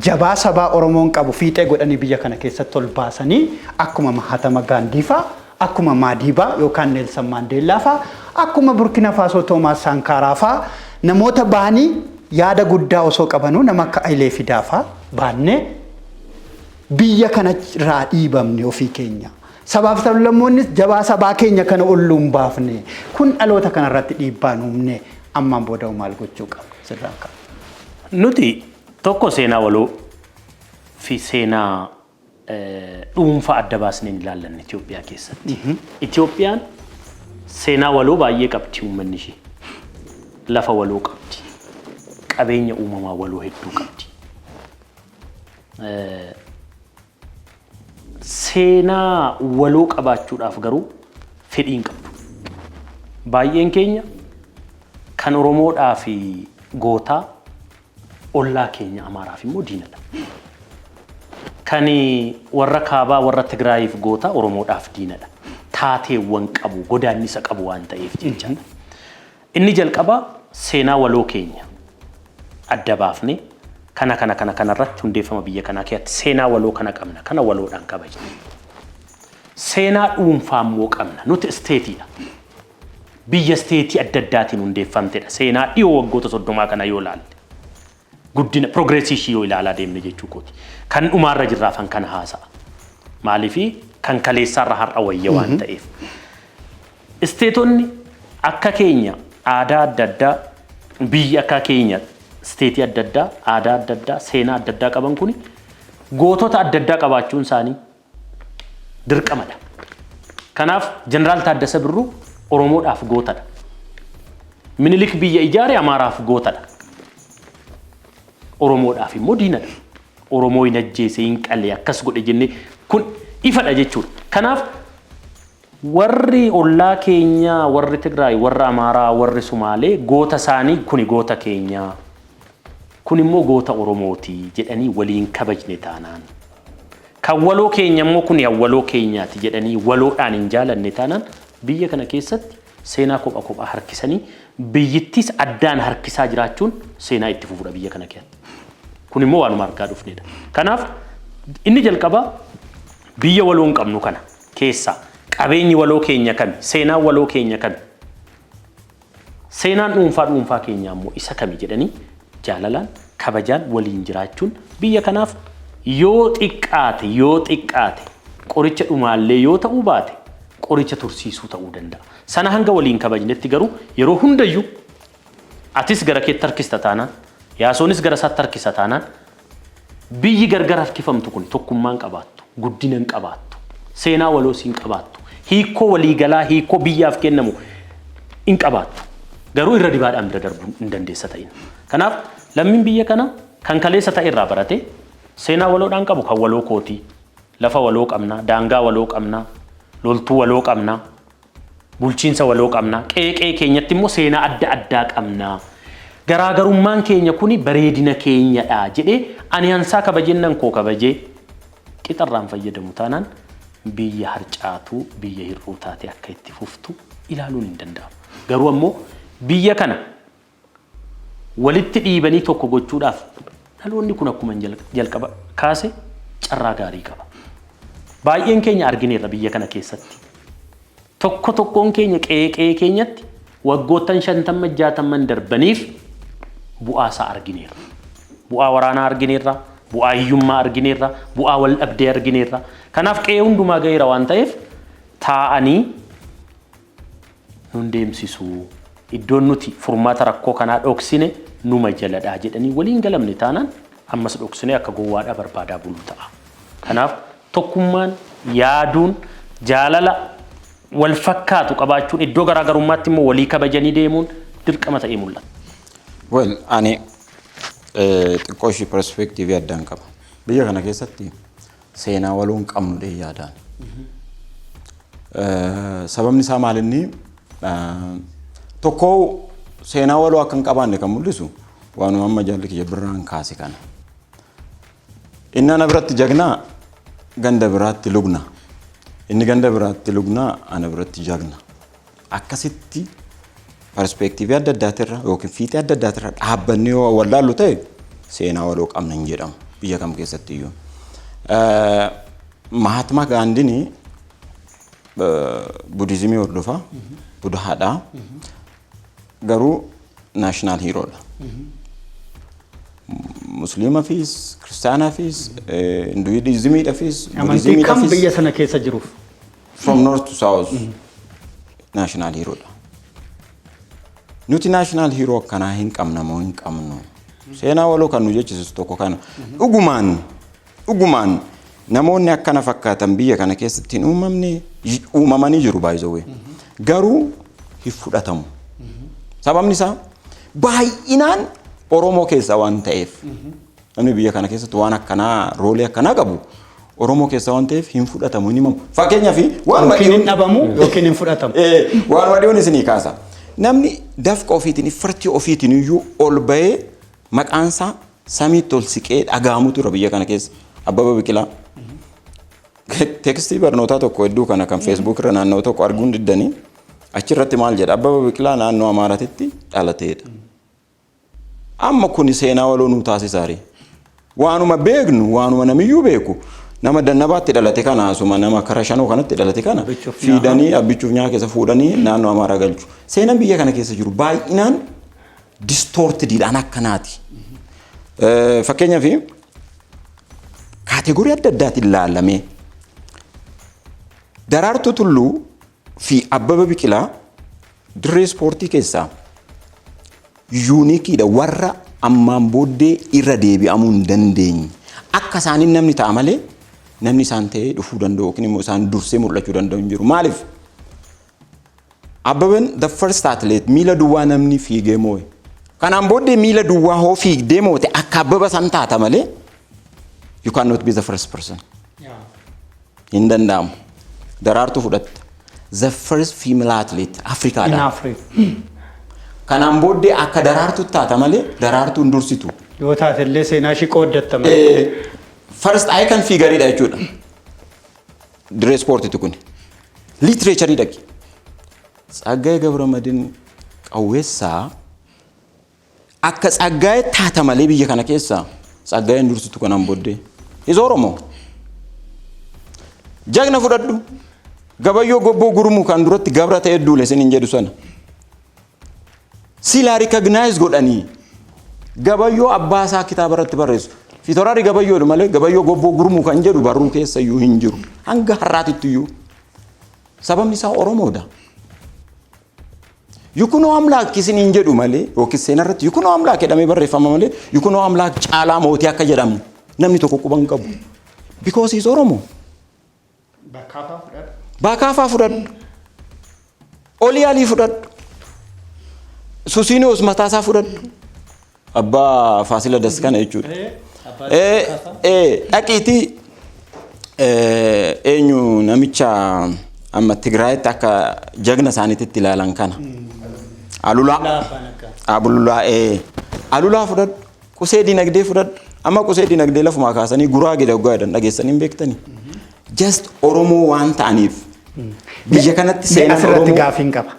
jabaa sabaa Oromoon qabu fiixee godhanii biyya kana keessatti ol baasanii akkuma Mahatma Gandhi faa akkuma Madiibaa yookaan Neelsan Maandeellaa faa akkuma Burkina Faasoo Toomaas Sankaaraa faa namoota baanii yaada guddaa osoo qabanuu nama akka Hayilee Fidaa faa baannee biyya kana irraa dhiibamne ofii keenya. Sabaaf sablammoonnis jabaa sabaa keenya kana olluun baafne kun dhaloota kanarratti dhiibbaa uumne ammaan booda maal gochuu qabna sirraan qaba. Nuti tokko seenaa waloo fi seenaa dhuunfaa adda baasnee ilaallanne Itoophiyaa keessatti. Itoophiyaan seenaa waloo baay'ee qabdi uummanni ishee. Lafa waloo qabdi. qabeenya uumamaa waloo hedduu qabdi. Seenaa waloo qabaachuudhaaf garuu fedhii hin qabdu. Baay'een keenya kan Oromoodhaa fi gootaa ollaa keenya Amaaraaf immoo diinadha. Kan warra Kaabaa warra Tigraayiif gootaa Oromoodhaaf diinadha. Taateewwan qabu godaannisa qabu waan ta'eef jechaadha. Inni jalqabaa seenaa waloo keenya adda baafnee kana irratti hundeeffama biyya kanaa keessatti seenaa waloo kana qabna kana waloodhaan kabajna. Seenaa dhuunfaa immoo qabna nuti isteetiidha. Biyya isteetii adda addaatiin hundeeffamtedha. Seenaa dhiyoo waggoota 30 kana yoo ilaalle guddina progressii ishii yoo ilaalaa deemne jechuu kooti. Kan dhumaarra jirraafan kana haasa'a. Maaliifii kan kaleessaarra har'a wayya waan ta'eef. Isteetonni akka keenya aadaa adda addaa biyya akka keenya isteetii adda addaa aadaa adda addaa seenaa adda addaa qaban kuni gootota adda addaa qabaachuun isaanii dirqamadha. Kanaaf Jeneraal Taaddasee Birruu Oromoodhaaf gootadha. Minilik biyya ijaare Amaaraaf gootadha. Oromoodhaaf immoo diinadha. Oromoo hin ajjeese hin qalle akkas godhe jennee kun ifadha jechuudha. Kanaaf warri ollaa keenya warri Tigraay warri Amaaraa warri Sumaalee goota isaanii kuni goota keenya kun immoo goota Oromooti jedhanii waliin kabajne taanaan. Kan waloo keenya immoo kuni waloo keenyaati jedhanii waloodhaan hin jaalanne taanaan biyya kana keessatti seenaa kophaa harkisanii biyyittis addaan harkisaa jiraachuun seenaa itti fufuudha biyya kana keessatti. Kun immoo waanuma argaa dhufnedha. Kanaaf inni jalqabaa biyya waloo hin qabnu kana keessa qabeenyi waloo keenya kami seenaan waloo keenya kami seenaan dhuunfaa keenya immoo isa kami jedhanii jaalalaan kabajaan waliin jiraachuun biyya kanaaf yoo xiqqaate qoricha dhumaallee yoo ta'uu baate qoricha tursiisuu ta'uu danda'a. Sana hanga waliin kabajnetti garuu yeroo hundayyuu atis gara keetti harkista taanaan yaasoonis gara isaatti harkisa taanaan biyyi gargar harkifamtu kun tokkummaan qabaattu guddina hin qabaattu seenaa waloos hin qabaattu hiikoo waliigalaa hiikoo biyyaaf kennamu hin qabaattu garuu irra dibaadhaan bira darbuu hin dandeessa ta'in. Kanaaf lammiin biyya kana kan kaleessa ta'e irraa barate seenaa waloodhaan qabu kan waloo kootii lafa waloo qabnaa daangaa waloo qabnaa loltuu waloo qabnaa bulchiinsa waloo qabnaa qeeqee keenyatti immoo seenaa adda addaa qabnaa. Garaagarummaan keenya kuni bareedina keenyadha jedhee ani hansaa kabajennan koo kabajee qixarraan fayyadamu taanaan biyya harcaatuu biyya hir'uu taate akka itti fuftu ilaaluun hin danda'amu. Garuu ammoo biyya kana walitti dhiibanii tokko gochuudhaaf dhaloonni kun akkuma jalqaba kaase carraa gaarii qaba. Baay'een keenya argineerra biyya kana keessatti. Tokkoon keenya qeeqee keenyatti waggoottan 50-60 darbaniif bu'aa isaa argineerra. Bu'aa waraanaa argineerra, bu'aa hiyyummaa argineerra, bu'aa wal dhabdee argineerra. Kanaaf qe'ee hundumaa gaheera waan ta'eef taa'anii nun deemsisu iddoon nuti furmaata rakkoo kanaa dhoksine numa jaladhaa jedhanii waliin galamne taanaan ammas dhoksine akka gowwaadhaa barbaadaa bulu ta'a. Kanaaf tokkummaan yaaduun jaalala wal fakkaatu qabaachuun iddoo garaagarummaatti immoo walii kabajanii deemuun dirqama ta'ee mul'ata. Well, ani xiqqoo ishii perspektiivii addaan qaba. Biyya kana keessatti seenaa waloo hin qabnu dhee yaadaan. Sababni isaa maalinni tokko seenaa waloo akka hin qabaanne kan mul'isu waanuma amma jaalli kiyya birraan kaase kana. Inni ana biratti jagnaa ganda biraatti lugna. Inni ganda biraatti lugnaa ana biratti jagna. Akkasitti perspektiivii adda addaatirra yookiin fiixee adda addaatirra dhaabbanni yoo wallaallu ta'e seenaa waloo qabna hin jedhamu biyya kam keessatti iyyuu. Mahatma Gaandhiin Buddhizimii hordofaa Buddhaadhaa garuu naashinaal hiiroodha. Musliimaafis, Kiristaanaafis, Hinduizimiidhaafis, amantii kam biyya sana keessa jiruuf? From north to south naashinaal hiiroodha. Nuti naashinaal hiiroo akkanaa hin qabna moo hin qabnu? Seenaa waloo kan nu jechisiisu tokko kana. Dhugumaan namoonni akkana fakkaatan biyya kana keessatti hin uumamanii jiru baay'ee. Garuu hin fudhatamu. Sababni isaa baay'inaan Oromoo keessa waan ta'eef namni biyya kana keessatti waan akkanaa roolee akkanaa qabu Oromoo keessa waan ta'eef hin fudhatamu hin himamu. Fakkeenyaaf waan hin dhabamu yookiin hin fudhatamu. Waan wadhiyoon isinii kaasa. Namni dafqa ofiitiin iffartii ofiitiin iyyuu ol bahee maqaansaa samiitti ol siqee dhaga'amutu jira biyya kana keessa. Abbaba Biqilaa. Teekstii barnootaa tokko hedduu kana kan feesbuuk irra naannoo tokko arguun diddanii achirratti maal jedha Abbaba Biqilaa naannoo Amaaraatti dhalateedha. Amma kun seenaa waloo nuu taasisaari. Waanuma beeknu waanuma namiyyuu beeku nama dannabaatti dhalate kana asuma nama kara shanoo kanatti dhalate kana fiidanii abbichuuf nyaa keessa fuudhanii naannoo Amaaraa galchu. Seenaan biyya kana keessa jiru baay'inaan distortedidhaan akkanaati. Fakkeenyaaf kaategorii adda addaatiin ilaalamee Daraartuu Tulluu fi Abbaba Biqilaa dirree ispoortii keessaa yuunikiidha warra ammaan booddee irra deebi'amuu hin dandeenye. Akka isaaniin namni ta'a malee namni isaan ta'ee dhufuu danda'u yookiin immoo isaan dursee mul'achuu danda'u hin jiru. Maaliif? Abbaban the first athlete miila duwwaa namni fiigee moo'e. Kanaan booddee miila duwwaa hoo fiigdee moo'e akka Abbaba san taata malee you cannot be the first person. Hin danda'amu. Daraartuu fudhatta. The first female athlete Afrikaadha. In Africa. Kanaan booddee akka daraartuu taata malee daraartuun dursitu. Yoo taate illee seenaa ishii qooddatta malee. First icon figure dha jechuudha. Dirree ispoortiitu kun. Literature dhaqi. Tsaggaayee Gabramadiin Qawweessaa akka Tsaggaayee taata malee biyya kana keessa Tsaggaayeen dursitu kanaan booddee. Is Oromoo. Jagna fudhadhu. Gabayyoo Gobboo Gurmuu kan duratti gabra ta'ee duule isin jedhu sana. Sila recognize godhanii Gabayyoo abbaa isaa kitaaba irratti barreessu. Fiitoraari Gabayyoodha malee Gabayyoo Gobboo Gurmuu kan jedhu barruu keessa iyyuu hin jiru. Hanga har'aatitti iyyuu. Sababni isaa Oromoodha. Yukunoo Amlaak isin hin jedhu malee yookiin seenarratti Yukunoo Amlaak jedhamee barreeffama malee Yukunoo Amlaak caalaa mootii akka jedhamu namni tokko quban qabu. Because he's Oromoo. Bakaafaa fudhadhu. Olii Alii fudhadhu. Susiiniyoos mataasaa fudhadhu. Abbaa Faasiladas kana jechuudha. Dhaqiitii eenyu namicha amma Tigraayitti akka jagna isaaniitti ilaalan kana. Alulaa. Abululaa Alulaa fudhadhu. Qusee dinagdee fudhadhu. Amma qusee dinagdee lafumaa kaasanii Guraagee daggaa jedhan dhageessanii hin beektanii. Just Oromoo waan ta'aniif biyya kanatti seenaa Oromoo gaafiin qaba.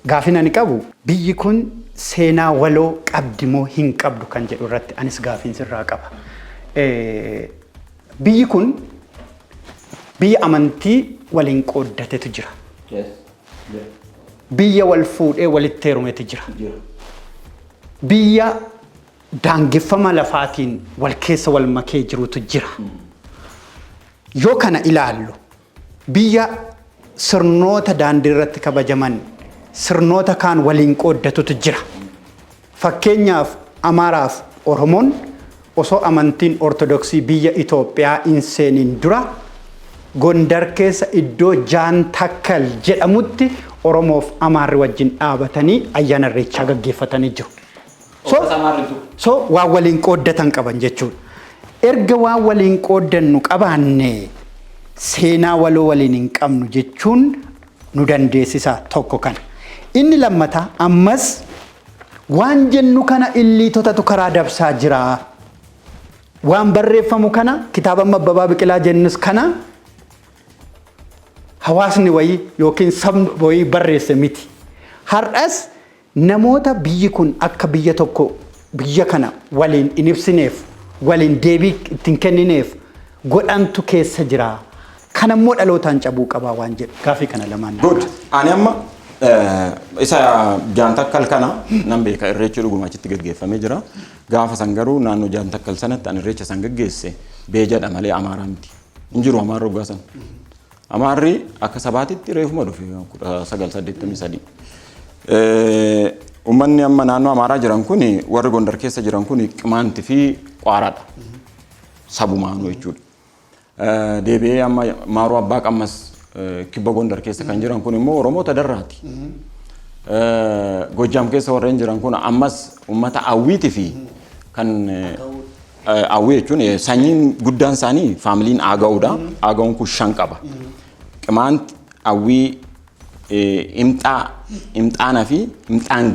Gaafiin ani qabu biyyi kun seenaa waloo qabdi moo hin qabdu kan jedhu irratti anis gaafiin sirraa qaba. Biyyi kun biyya amantii waliin qooddatetu jira. Biyya wal fuudhee walitti heerumetu jira. Biyya daangeffama lafaatiin wal keessa wal makee jirutu jira. Yoo kana ilaallu biyya sirnoota daandii irratti kabajaman sirnoota kaan waliin qooddatutu jira. Fakkeenyaaf Amaaraaf Oromoon osoo amantiin Ortodoksii biyya Itoophiyaa hin seeniin dura Gondar keessa iddoo Jaan Takkal jedhamutti Oromoof Amaarri wajjin dhaabatanii ayyaana Irreechaa gaggeeffatanii jiru. So waan waliin qooddatan qaban jechuudha. Erga waan waliin qooddannu qabaanne seenaa waloo waliin hin qabnu jechuun nu dandeessisa tokko kana. Inni lammataa ammas waan jennu kana illiitotatu karaa dabsaa jira. Waan barreeffamu kana kitaaba Abbabaa Biqilaa jennus kana hawaasni wayii yookiin sabni wayii barreesse miti. Har'as namoota biyyi kun akka biyya tokko biyya kana waliin hin ibsineef waliin deebii ittiin kennineef godhantu keessa jira. Kanammoo dhalootaan cabuu qabaa waan jedhu. Gaafii kana lamaan. Good. Ani amma isa Jaan Takkal kana nan beeka irreechi dhuguma achitti gaggeeffamee jira. Gaafa san garuu naannoo Jaan Takkal sanatti ani irreecha san gaggeesse Beejaadha malee Amaaraa miti. Hin jiru Amaarri waggaa san. Amaarri akka sabaatitti reefuma dhufe 1983. Uummanni amma naannoo Amaaraa jiran kun warri Gondar keessa jiran kun Qimaantii fi Qaaraadha. Sabumaanuu jechuudha. Deebi'ee amma Maaroo Abbaa Qammas kibba Gondar keessa kan jiran kun immoo Oromoota darraati. Gojjaam keessa warreen jiran kun ammas uummata Awwiitii fi kan Awwii jechuun sanyiin guddaan isaanii faamiliin Aaga'uudha. Aaga'uun kun 5 qaba. Qimaant Awwii Imxaanaa fi Imxaang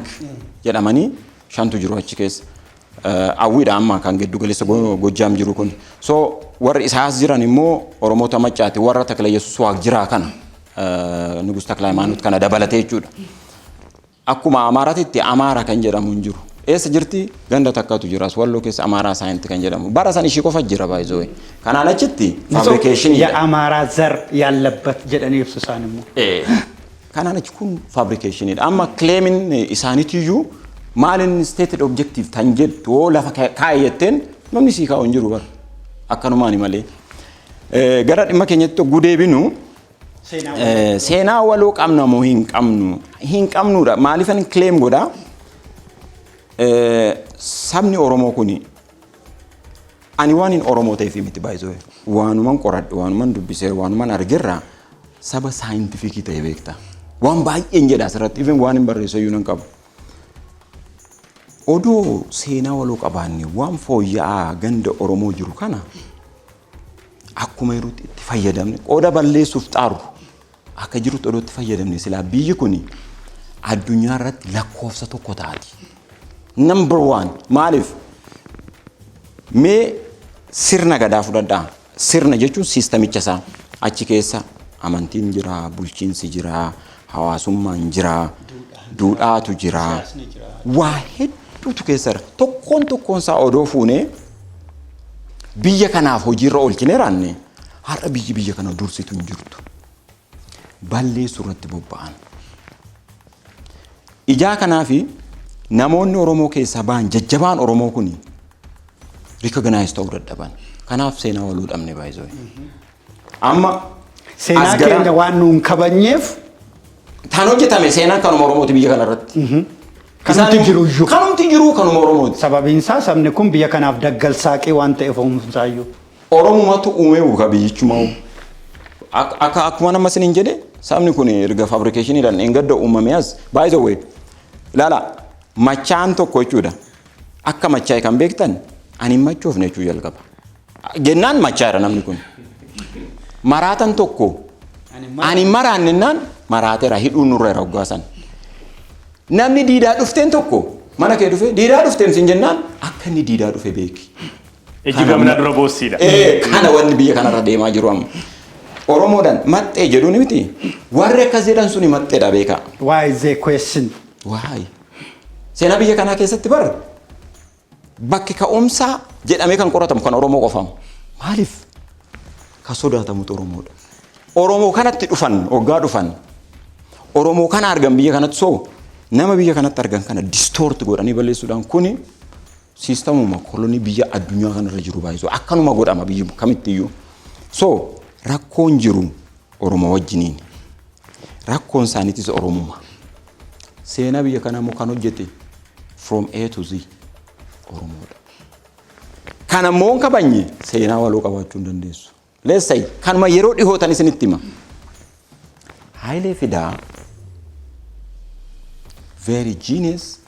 jedhamanii 5tu jiru achi keessa. Awwiidha amma kan giddu galeessa Gojjaam jiru kun. So warri isaas jiran immoo Oromoota Maccaati warra Takla Yesuus Waaq jiraa kana Nugus Takla Hayimaanoot kana dabalatee jechuudha. Akkuma Amaaraatti Amaara kan jedhamu hin jiru. Eessa jirti ganda takkatu jira Walloo keessa Amaaraa saayinti kan jedhamu. Bara san ishii qofa jira baay'ee. Kanaan achitti fabrication የአማራ ዘር ያለበት ጀደኒ ይብሱሳንሙ kanaan achi kun fabrication amma claiming isaaniitiyyuu maalin stated objective tan jedhu lafa kaayetteen namni sii kaa'u hin jiru bara akkanumaani malee gara dhimma keenyatti gudeebinu seenaa waloo qabna moo hin qabnuudha maaliifan claim godha sabni Oromoo kuni ani waan hin Oromoo ta'eef miti baay'ee waanuman qoradhe waanuman dubbisee waanuman argerra saba saayintifikii ta'e beekta waan baay'een jedha asirratti even waan hin barreessu iyyuu nan qabu odoo seenaa waloo qabaanne waan fooyya'aa ganda Oromoo jiru kana akkuma yerootti itti fayyadamne qooda balleessuuf xaaru akka jirutti odoo itti fayyadamne silaa biyyi kuni addunyaa irratti lakkoofsa tokko taati. Number 1 maaliif mee sirna gadaa fudhadhaa sirna jechuun siistamicha isaa achi keessa amantiin jira bulchiinsi jira hawaasummaan jira duudhaatu jira waa hedduutu keessa jira tokkoon isaa odoo fuunee biyya kanaaf hojiirra oolchine raanne har'a biyya kana dursitu hin jirtu balleessuu irratti bobba'an ijaa kanaafi namoonni Oromoo keessaa ba'an jajjabaan Oromoo kuni recognize ta'uu dadhaban. Kanaaf seenaa waluu dhabne baay'ee. Amma seenaa keenya waan nuun kabajneef tan hojjetame seenaan kanuma Oromooti biyya kanarratti. Kanumti jiru iyyuu. Kanumti jiru kanuma Oromooti. Sababiin isaa sabni kun biyya kanaaf daggalsaaqee waan ta'eef oomishaayyuu. Oromumatu uumee uga biyyichumaa. Akkuma nama siniin jedhe sabni kun erga fabrikeeshiniidhaan engadda uumame as baay'ee way. Ilaala machaan tokko jechuudha. Akka machaa kan beektan ani machoofne jechuu jalqaba. Jennaan machaadha namni kun. Maraatan tokko ani maraannennaan maraateera hidhuun nurra irra hoggaasan. Namni diidaa dhufteen tokko mana kee dhufe diidaa dhufteen sin jennaan akka inni diidaa dhufe beeki. Ejjigamna dura boosiidha. Kana wanni biyya kanarra deemaa jiru amma. Oromoodhaan maxxee jedhuun miti warri akkas jedhan suni maxxeedha beeka. Why is the question? Why? Seenaa biyya kanaa keessatti bara bakki ka'umsaa jedhamee kan qoratamu kan Oromoo qofamu. Maaliif? Ka sodaatamutu Oromoodha. Oromoo kanatti dhufan hoggaa dhufan Oromoo kana argan biyya kanatti soo nama biyya kanatti argan kana distort godhanii balleessuudhaan kuni siistamuma kolonii biyya addunyaa kanarra jiru baay'isuu akkanuma godhama biyya kamittiyyuu. So rakkoon jiru Oromoo wajjiniin rakkoon isaaniitis Oromuma. Seenaa biyya kanaa immoo kan hojjete from A to Z Oromoodha. Kana immoo hin kabanye seenaa waloo qabaachuu hin dandeessu. Let's say kanuma yeroo dhihootan isinitti hima. Haayilee Fidaa very genius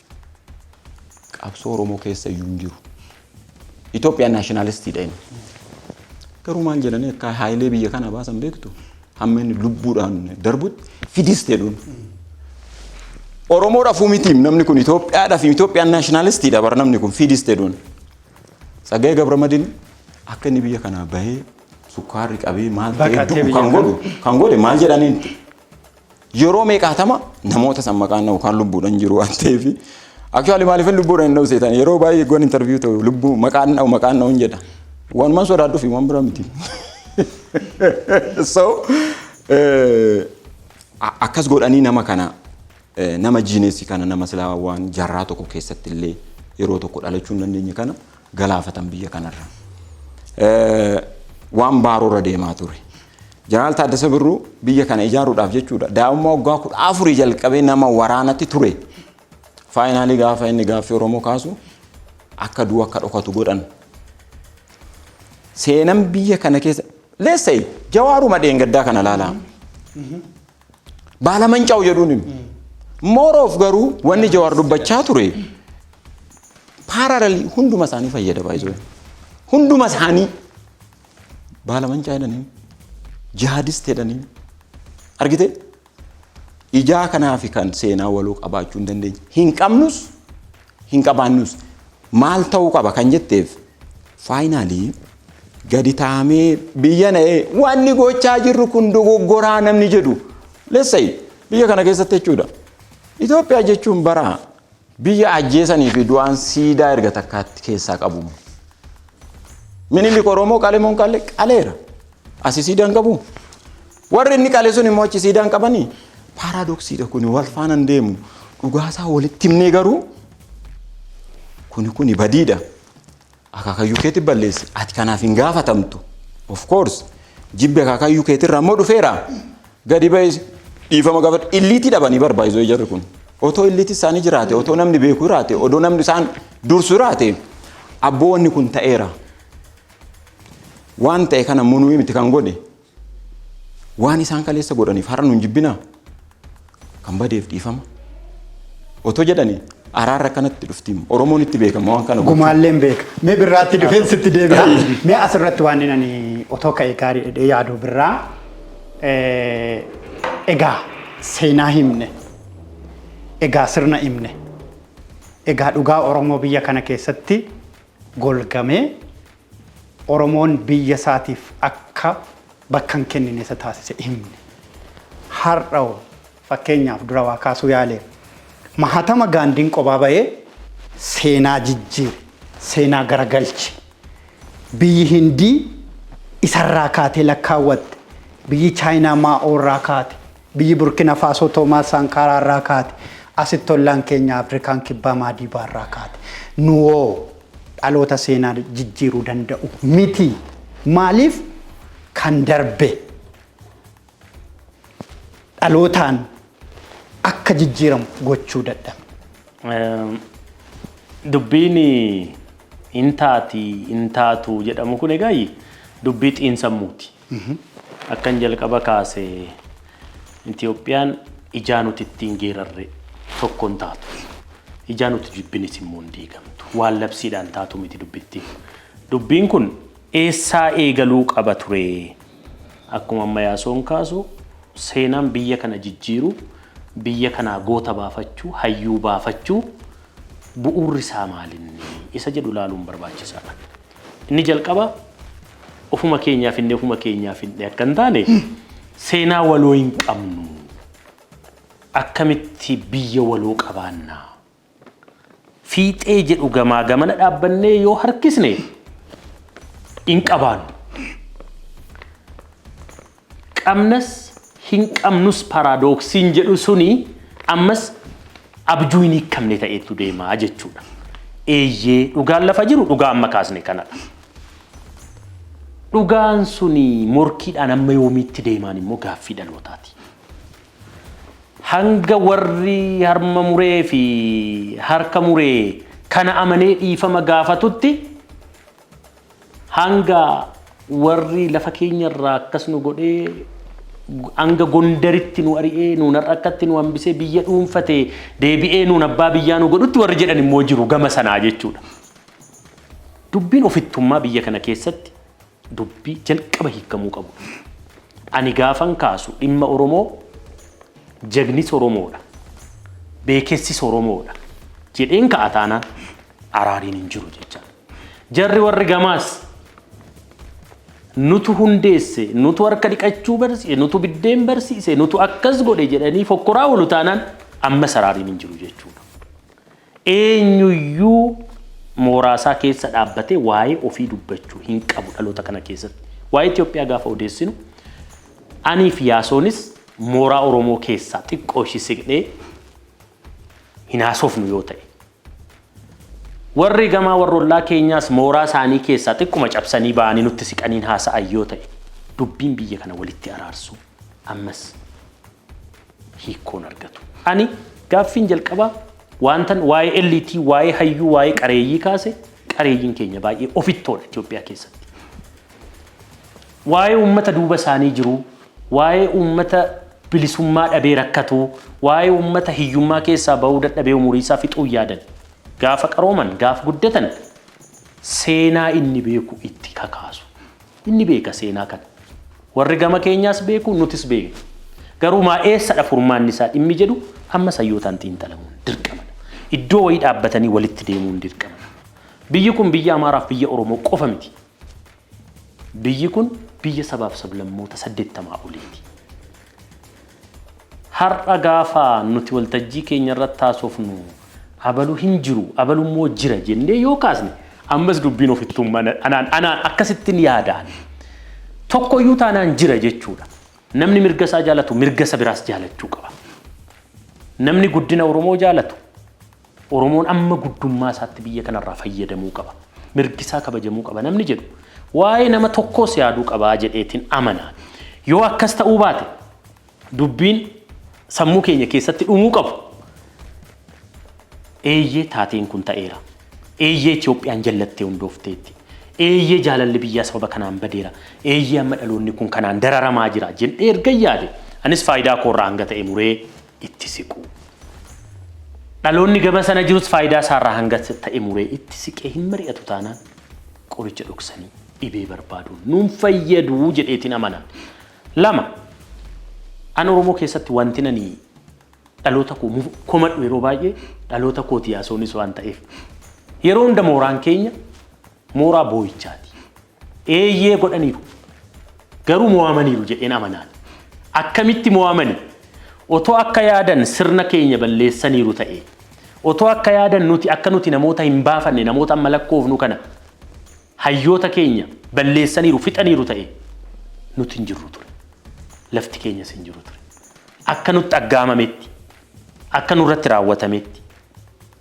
qabsoo Oromoo keessa iyyuu hin jiru. Itoophiyaan nationalistiidha inni. Garuu maal jedhanii akka haayilee biyya kana baasan beektu hammeen lubbuudhaan darbutti fidisteedhuun. Oromoodhaaf mitiim namni kun Itoophiyaadhaaf Itoophiyaan nationalistiidha bara namni kun fidisteedhuun. Tsaggaayee Gabramadiin akka inni biyya kana bahee sukkaarri qabee maal ta'e kan godhe maal jedhaniin yeroo meeqaatama namoota san maqaan na'u kan lubbuudhaan jiru waan ta'eef actually maaliif lubbuudhaan hin na'u seetan yeroo baay'ee goon interview ta'u lubbuu maqaan na'u hin jedha waan man sodaadhuuf waan bira miti so akkas godhanii nama kana nama jiineessi kana nama silaa waan jarraa tokko keessatti illee yeroo tokko dhalachuu hin dandeenye kana galaafatan biyya kanarra. Waan baaroorra deemaa ture. Jeneraal Taaddasee Birruu biyya kana ijaaruudhaaf jechuudha. Daa'imummaa waggaa 14 jalqabee nama waraanatti ture. Faayinaalii gaafa inni gaaffii Oromoo kaasu akka du'a akka dhokatu godhan. Seenaan biyya kana keessa leessee jawaaruma dheengaddaa kana laalaa. Baala mancaa'u jedhuun More of garuu wanni Jawaar dubbachaa ture parallel hunduma isaanii fayyada baay'ee. Hunduma isaanii baala mancaa jedhanii jihadist jedhanii argite ijaa kanaaf kan seenaa waloo qabaachuu hin dandeenye. Hin qabnus hin qabaannus maal ta'uu qaba kan jetteef faayinaalii gadi taamee biyya na'ee wanni gochaa jirru kun dogoggoraa namni jedhu let's say biyya kana keessatti jechuudha. Itoophiyaa jechuun bara biyya ajjeesanii fi du'aan siidaa erga takkaatti keessaa qabu. Minilli Oromoo qalemoon qaleera. Asi siidaan qabu. Warri inni qale sun immoo achi siidaan qabanii paaradoksiidha kun wal faana deemu. Dhugaasaa walitti himnee garuu kuni badiidha. Akaakayyuu keetti balleessi. Ati kanaaf hin gaafatamtu. Of course jibbi akaakayyuu keetirraa immoo dhufeera. Gadi ba'ee dhiifama gaafatu illiitii dhabanii barbaayisoo jarri kun. Otoo illiitii isaanii jiraate, otoo namni beeku jiraate, otoo namni isaan dursu jiraate abboonni kun ta'eera. Waan ta'e kana munuu miti kan godhe. Waan isaan kaleessa godhaniif har'a nuun jibbinaa kan badeef dhiifama. Otoo jedhanii araarra kanatti dhuftiin Oromoon itti beekama waan kana gumaalleen beeka. Mee birraatti dhufeensitti deebi'a. Mee asirratti waan inni otoo ka'e gaarii dhedhee yaadu birraa egaa seenaa himne egaa sirna himne egaa dhugaa Oromoo biyya kana keessatti golgamee Oromoon biyya isaatiif akka bakka hin kennine isa taasise himne. Har'a fakkeenyaaf dura waa kaasuu yaaleera. Mahatma Gaandiin qophaa ba'ee seenaa jijjiire, seenaa garagalche. Biyyi Hindii isarraa kaatee lakkaawwatte, biyyi Chaayinaa Maa'oorraa kaate, biyyi Burkina Faasoo Toomaas Saankaaraarraa kaate, asitti ollaan keenya Afrikaan kibbaa Maadiibaarraa kaate. Nuwoo dhaloota seenaa jijjiiruu danda'u miti. Maaliif kan darbe dhalootaan akka jijjiiramu gochuu dadhabe. Dubbiin intaatu jedhamu kun egaa dubbii xiinsammuuti. Akkan jalqaba kaase Itoophiyaan ijaa nuti ittiin geerarre tokkoon taatu. Ijaa nuti jibbinis immoo hin diigamtu. Waan labsiidhaan taatu miti dubbitti. Dubbiin kun eessaa eegaluu qaba ture? Akkuma ammayaasoon kaasu seenaan biyya kana jijjiiru, biyya kana goota baafachuu, hayyuu baafachuu bu'uurri isaa maalinni isa jedhu ilaaluun barbaachisaadha. Inni jalqaba ofuma keenyaaf inni akka hin taane seenaa waloo hin qabnu. Akkamitti biyya waloo qabaannaa? Fiixee jedhu gamaa gamana dhaabbannee yoo harkisne hin qabaannu. Qabnas hin qabnus paradooksiin jedhu suni ammas abjuu hin hiikamne ta'etu deemaa jechuudha. Eeyyee dhugaan lafa jiru dhugaa amma kaasne kanadha. Dhugaan suni morkiidhaan amma yoomiitti deemaan immoo gaaffii dhalootaati. Hanga warri harma muree fi harka muree kana amanee dhiifama gaafatutti hanga warri lafa keenyarraa akkas nu godhee hanga Gondaritti nu ari'ee nu narrakkatti nu hambisee biyya dhuunfatee deebi'ee nu abbaa biyyaa nu godhutti warri jedhan immoo jiru gama sanaa jechuudha. Dubbiin ofittummaa biyya kana keessatti dubbii jalqaba hiikamuu qabu. Ani gaafan kaasu dhimma Oromoo jagnis Oromoodha. Beekessis Oromoodha. Jedheen ka'a taanaan araariin hin jiru jecha. Jarri warri gamaas nutu hundeesse, nutu harka dhiqachuu barsiise, nutu biddeen barsiise, nutu akkas godhe jedhanii fokkoraa oolu taanaan amma araariin hin jiru jechuudha. Eenyuyyuu mooraasaa keessa dhaabbatee waa'ee ofii dubbachuu hin qabu dhaloota kana keessatti. Waa'ee Itoophiyaa gaafa odeessinu anii fi Yaasoonis mooraa Oromoo keessaa xiqqoo ishii siqnee hin haasofnu yoo ta'e. Warri gamaa warrollaa keenyaas mooraa isaanii keessaa xiqquma cabsanii ba'anii nutti siqaniin haasa'an yoo ta'e dubbiin biyya kana walitti araarsu ammas hiikkoon argatu. Ani gaaffiin jalqabaa wantan waa'ee eliitii, waa'ee hayyuu, waa'ee qareeyyii kaase qareeyyiin keenya baay'ee ofittoodha Itoophiyaa keessatti. Waa'ee uummata duuba isaanii jiru, waa'ee uummata bilisummaa dhabee rakkatu waa'ee uummata hiyyummaa keessaa bahuu dadhabee umurii isaa fixuu yaadan gaafa qarooman gaafa guddatan seenaa inni beeku itti kakaasu. Inni beeka seenaa kana. Warri gama keenyaas beeku nutis beeka. Garuu maa eessadha furmaanni isaa dhimmi jedhu amma sayyootaan xiinxalamuun dirqama. Iddoo wayii dhaabbatanii walitti deemuun dirqama. Biyyi kun biyya Amaaraaf biyya Oromoo qofa miti. Biyyi kun biyya sabaaf sablammoota 80 oliiti. Har'a gaafa nuti waltajjii keenya irratti haasofnu abaluu hin jiru abalummoo jira jennee yoo kaasne ammas dubbiin ofittummaan anaan akkasittiin yaadaan tokkoyyuu taanaan jira jechuudha. Namni mirga isaa jaalatu mirga isa biraas jaalachuu qaba. Namni guddina Oromoo jaalatu Oromoon amma guddummaa isaatti biyya kanarraa fayyadamuu qaba. Mirgi isaa kabajamuu qaba namni jedhu. Waa'ee nama tokkos yaaduu qabaa jedheetiin amanaa. Yoo akkas ta'uu baate dubbiin sammuu keenya keessatti dhumuu qabu. Eeyyee taateen kun ta'eera. Eeyyee Itoophiyaan jallattee hundoofteetti. Eeyyee jaalalli biyyaa sababa kanaan badeera. Eeyyee amma dhaloonni kun kanaan dararamaa jira jedhee erga yaade. Anis faayidaa koorraa hanga ta'e muree itti siqu. Dhaloonni gama sana jirus faayidaa isaarraa hanga ta'e muree itti siqee hin mari'atu taanaan qoricha dhoksanii dhibee barbaaduun nuun fayyadu jedheetiin amanan. Lama an Oromoo keessatti wanti nani dhaloota koo komadhu yeroo baay'ee dhaloota kooti yaasoonis waan ta'eef yeroo hunda mooraan keenya mooraa boo'ichaati. Eeyyee godhaniiru garuu mo'amaniiru jedheen amanaan. Akkamitti mo'amani? Otoo akka yaadan sirna keenya balleessaniiru ta'e. Otoo akka yaadan akka nuti namoota hin baafanne namoota amma lakkoofnu kana hayyoota keenya balleessaniiru fixaniiru ta'e nuti hin jirru ture. Lafti keenyas hin jiru ture. Akka nutti aggaamametti akka nurratti raawwatametti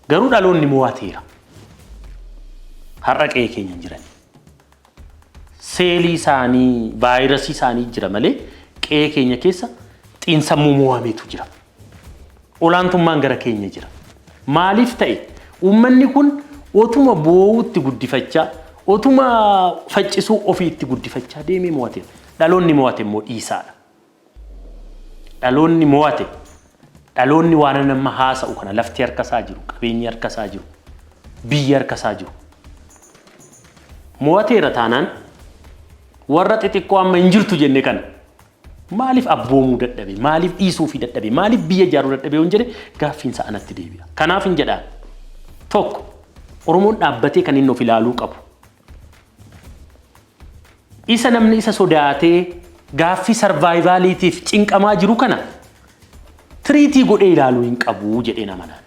garuu dhaloonni mo'ateera. Har'a qe'ee keenya hin jiran. Seelii isaanii vaayirasii isaanii jira malee qe'ee keenya keessa xiinsammuu mo'ameetu jira. Olaantummaan gara keenya jira. Maaliif ta'e uummanni kun otuma boo'uutti guddifachaa otuma faccisuu ofiitti guddifachaa deemee mo'ateera. Dhaloonni mo'ate immoo dhiisaadha. Dhaloonni mo'ate dhaloonni waan nama haasa'u kana lafti harkasaa jiru qabeenyi harkasaa jiru biyyi harkasaa jiru. Mo'ateera taanaan warra xixiqqoo amma hin jirtu jenne kana maaliif abboomuu dadhabe maaliif dhiisuu fi dadhabe maaliif biyya ijaaruu dadhabe yoo jedhe gaaffiin isaa anatti deebi'a. Kanaaf hin jedhaan tokko Oromoon dhaabbatee kan inni of ilaaluu qabu. Isa namni isa sodaatee gaaffii sarvaayivaaliitiif cinqamaa jiru kana tiriitii godhee ilaaluu hin qabu jedheen amanaan.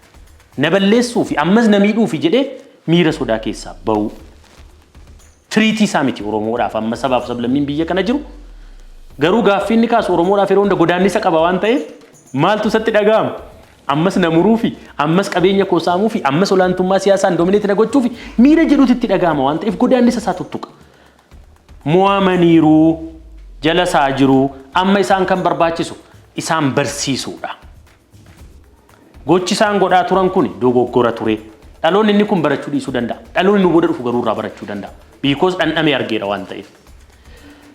Na balleessuu fi ammas na miidhuu fi jedhee miira sodaa keessaa bahu. Tiriitii isaa miti Oromoodhaaf amma sabaaf sablammiin biyya kana jiru. Garuu gaaffii inni kaasu Oromoodhaaf yeroo hunda godaannisa qaba waan ta'eef maaltu isatti dhaga'ama? Ammas na muruu fi ammas qabeenya koo saamuu fi ammas olaantummaa siyaasaan doomineetii na gochuu fi miira jedhuutti itti dhaga'ama waan ta'eef godaannisa isaa tuttuqa. Mo'amaniiru jala isaa jiru amma isaan kan barbaachisu isaan barsiisuudha. Gochi isaan godhaa turan kun dogoggora ture. Dhaloonni inni kun barachuu dhiisuu danda'a. Dhaloonni nu booda dhufu garuu irraa barachuu danda'a. Biikoos dhandhamee argeera waan ta'eef.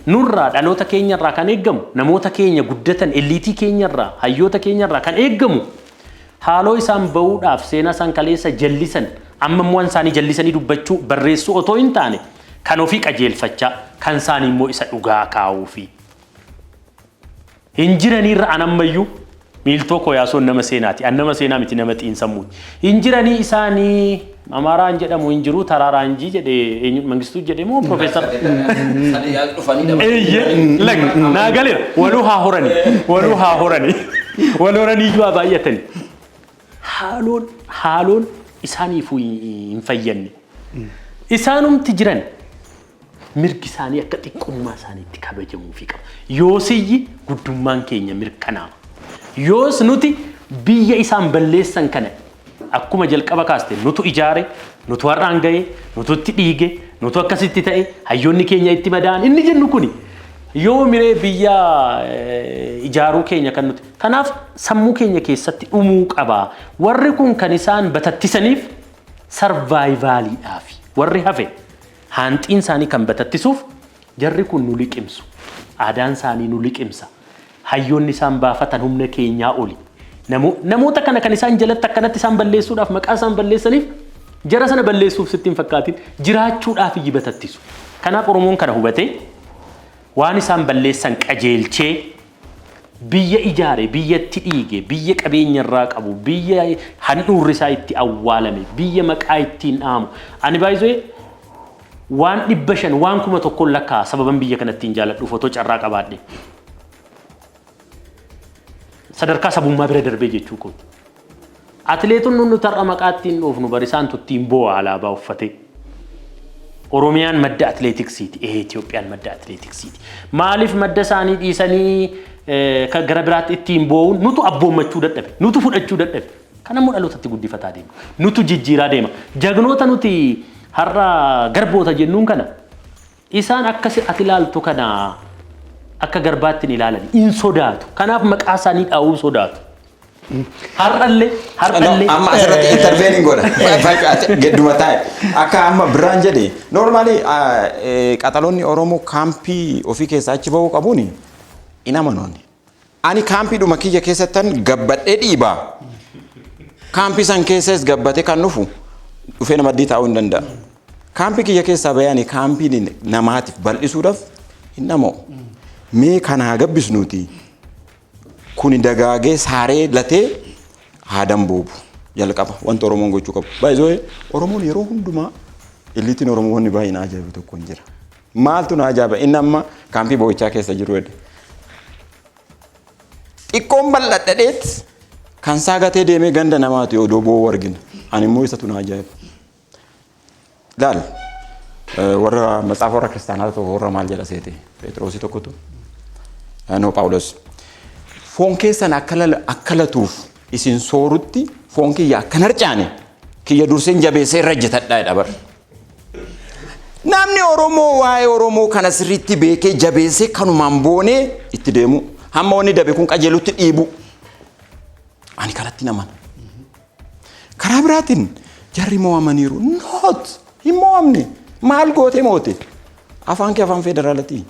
Nurraa dhaloota keenyarraa kan eeggamu namoota keenya guddatan eliitii keenyarraa hayyoota keenyarraa kan eeggamu haaloo isaan bahuudhaaf seenaa isaan kaleessa jallisan amma immoo isaanii jallisanii dubbachuu barreessuu otoo hin taane kan ofii qajeelfachaa kan isaanii immoo isa dhugaa kaa'uu fi hin jiraniirra anammayyuu miiltoo koo yaasoon nama seenaati an nama seenaa miti nama xiinsammuu hin jiranii isaanii Amaaraan jedhamu hin jiru Taraaraan jedhe Mangistuu jedhe moo Profeesar naa galeera waluu haa horani iyyuu baay'atani haaloon isaaniifuu hin fayyanne isaanumti jiran mirgi isaanii akka xiqqummaa isaaniitti kabajamuufi qaba. Yoosiyyi guddummaan keenya mirkanaama. Yoos nuti biyya isaan balleessan kana akkuma jalqaba kaaste nutu ijaare nutu har'aan ga'e nutu itti dhiige nutu akkasitti ta'e hayyoonni keenya itti madaan inni jennu kuni yoo miree biyya ijaaruu keenya kan nuti kanaaf sammuu keenya keessatti dhumuu qaba. Warri kun kan isaan batattisaniif sarvaayivaaliidhaaf warri hafe haanxiin isaanii kan batattisuuf jarri kun nu liqimsu aadaan isaanii nu liqimsa hayyoonni isaan baafatan humna keenyaa oli. Namoota kana kan isaan jalatti akkanatti isaan balleessuudhaaf maqaa isaan balleessaniif jara sana balleessuuf sitti hin fakkaatin jiraachuudhaaf iyyibatattisu. Kanaaf Oromoon kana hubatee waan isaan balleessan qajeelchee biyya ijaare, biyyatti dhiige, biyya qabeenya irraa qabu, biyya handhuurri isaa itti awwaalame, biyya maqaa ittiin dhaamu. Ani baay'isee waan 500 waan 1,000 lakkaa sababan biyya kanatti hin jaaladhu footoo carraa qabaadhe. Sadarkaa sabummaa bira darbee jechuu kooti. Atileetonni nuti tarra maqaa ittiin dhoofnu barisaan tuttiin boo'a alaabaa uffatee. Oromiyaan madda atileetiksiiti. Itoophiyaan madda atileetiksiiti. Maaliif madda isaanii dhiisanii gara biraatti ittiin boo'uun nutu abboommachuu dadhabe. Nutu fudhachuu dadhabe. Kana immoo dhalootatti guddifataa deema. Nutu jijjiiraa deema. Jagnoota nuti har'a garboota jennuun kana isaan akkasi ati ilaaltu kana akka garbaatti ilaalan in sodaatu. Kanaaf maqaa isaanii dhaa'uu sodaatu. Har'allee amma asirratti intervening godha gedduma taa'e akka amma biraan jedhe normally qaxaloonni Oromoo kaampii ofii keessaa achi bahuu qabuun hin amanoonni. Ani kaampii dhuma kiyya keessattan gabbadhee dhiibaa kaampii san keessas gabbatee kan dhufu dhufee nama taa'uu hin danda'a. Kaampii kiyya keessaa bayani kaampiin namaatiif bal'isuudhaaf hin namoo. Mee kanaa gabbisnuuti. Kuni dagaagee saaree latee haadam boobu jalqaba wanta Oromoon gochuu qabu. Baay'ee Oromoon yeroo hundumaa illiitiin Oromoonni baay'een ajaa'ibu tokko hin jira. Maaltu na ajaa'iba inni amma kaampii boo'ichaa keessa jiru jedhe. Xiqqoon bal'adhadheet kan saagatee deemee ganda namaatu yoo boo'u argina. Ani immoo isatu na ajaa'iba. Laal warra matsaafa warra kiristaanaa tokko warra maal jedha seete Phexroosii tokkotu. No Phaawulos. Foon keessan akka latuuf isin soorutti foon kiyya akka harcaane kiyya durseen jabeessee irra hojjetadhaa jedha bara. Namni Oromoo waa'ee Oromoo kana sirriitti beekee jabeessee kanumaan boonee itti deemu hamma wanni dabe kun qajeelutti dhiibu. Ani kanatti naman. Karaa biraatiin jarri mo'amaniiru noot hin mo'amne maal gootee moote afaan kee afaan federaalatii.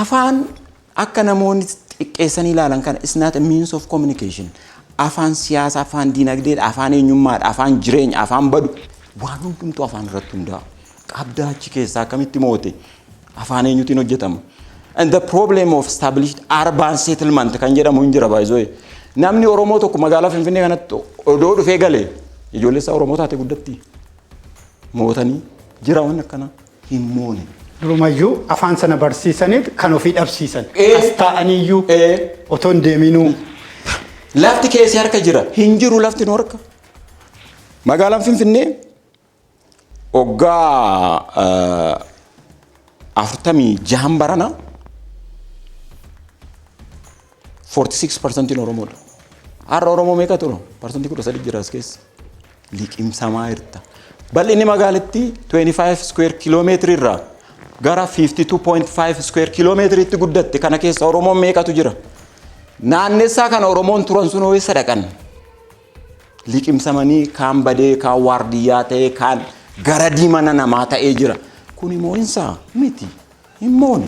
Afaan akka namoonni xiqqeessanii ilaalan kana is not a means of communication. Afaan siyaasa, afaan diinagdee, afaan eenyummaadha, afaan jireenya, afaan badu waan hundumtuu afaan irratti hundaa'a. Qabdaa achi keessaa akkamitti moote afaan eenyutiin hojjetama. And the problem of established urban settlement kan jedhamu hin jira baay'ee. Namni Oromoo tokko magaalaa Finfinnee kanatti odoo dhufee galee ijoollee isaa Oromoo taate guddatti mootanii jira waan akkana hin moone. Durumayyuu afaan sana barsiisaniit kan ofii dhabsiisan. As taa'aniyyuu otoo hin deeminuu. Lafti keessi harka jira. Hin jiru lafti nu harka. Magaalaan Finfinnee waggaa 46 barana 46% Oromoodha. Har'a Oromoo meeqa tura? Parsantii 13 jira as keessa. Liqimsamaa jirta. Bal'inni magaalattii 25 square kiiloomeetirii irraa gara 52.5 square kiiloomeetiriitti guddatte kana keessa Oromoon meeqatu jira? Naannessaa kana Oromoon turan sun ho'i sadaqan. Liqimsamanii kaan badee kaan waardiyyaa ta'ee kaan gara diimana namaa ta'ee jira. Kuni moo'insaa miti hin moone.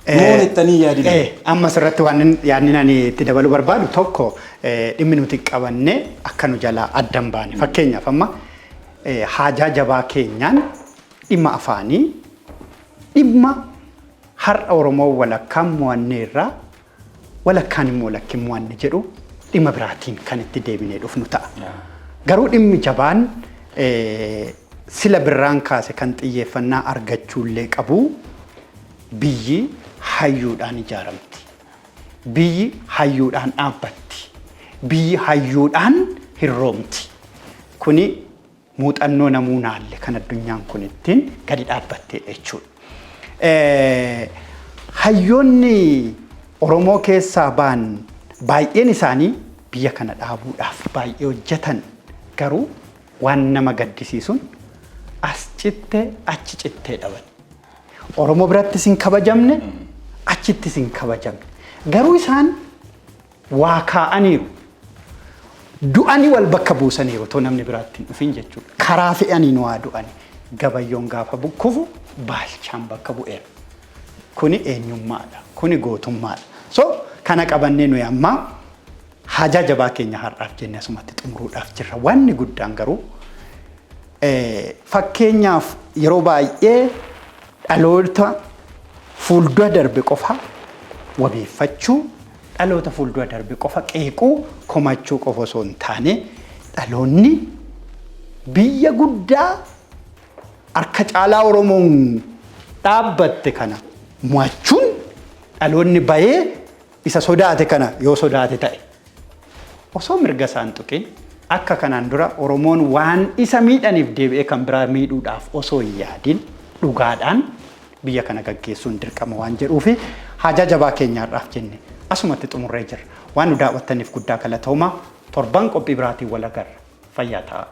Moonettanii yaadina. Ammas irratti waan yaadni ani itti dabaluu barbaadu tokko dhimmi nuti qabannee akka nu jalaa addan baane. Fakkeenyaaf amma haajaa jabaa keenyaan dhimma afaanii dhimma har'a Oromoo walakkaan mo'anneerraa walakkaan immoo lakkin mo'anne jedhu dhimma biraatiin kan itti deebinee dhufnu ta'a. Garuu dhimmi jabaan sila birraan kaase kan xiyyeeffannaa argachuullee qabu biyyi hayyuudhaan ijaaramti. Biyyi hayyuudhaan dhaabbatti. Biyyi hayyuudhaan hirroomti. Kuni muuxannoo namuunaalle kan addunyaan kun ittiin gadi dhaabbattee jechuudha. Hayyoonni Oromoo keessaa ba'an baay'een isaanii biyya kana dhaabuudhaaf baay'ee hojjetan garuu waan nama gaddisiisuun as cittee achi cittee dhaban. Oromoo biratti sin kabajamne achitti sin kabajamne. Garuu isaan waa kaa'aniiru. Du'anii wal bakka buusaniiru otoo namni biraatti hin dhufin jechuudha. Karaa fe'anii nu waa du'ani. Gabayyoon gaafa bukkufu baalchaan bakka bu'eera. Kuni eenyummaadha. Kuni gootummaadha. So kana qabannee nuyi amma haajaa jabaa keenya har'aaf jennee asumatti xumuruudhaaf jirra. Wanni guddaan garuu fakkeenyaaf yeroo baay'ee dhaloota fuuldura darbe qofa wabeeffachuu, dhaloota fuuldura darbe qofa qeequu, komachuu qofa osoo hin taane dhaloonni biyya guddaa harka caalaa Oromoon dhaabbatte kana mo'achuun dhaloonni bahee isa sodaate kana yoo sodaate ta'e osoo mirga isaan tuqin akka kanaan dura Oromoon waan isa miidhaniif deebi'ee kan biraa miidhuudhaaf osoo hin yaadin dhugaadhaan biyya kana gaggeessuun dirqama waan jedhuufi haajaa jabaa keenyaadhaaf jenne asumatti xumurree jirra. Waan nu daawwattaniif guddaa galatoomaa. Torban qophii biraatiin wal agarra. Fayyaa ta'aa.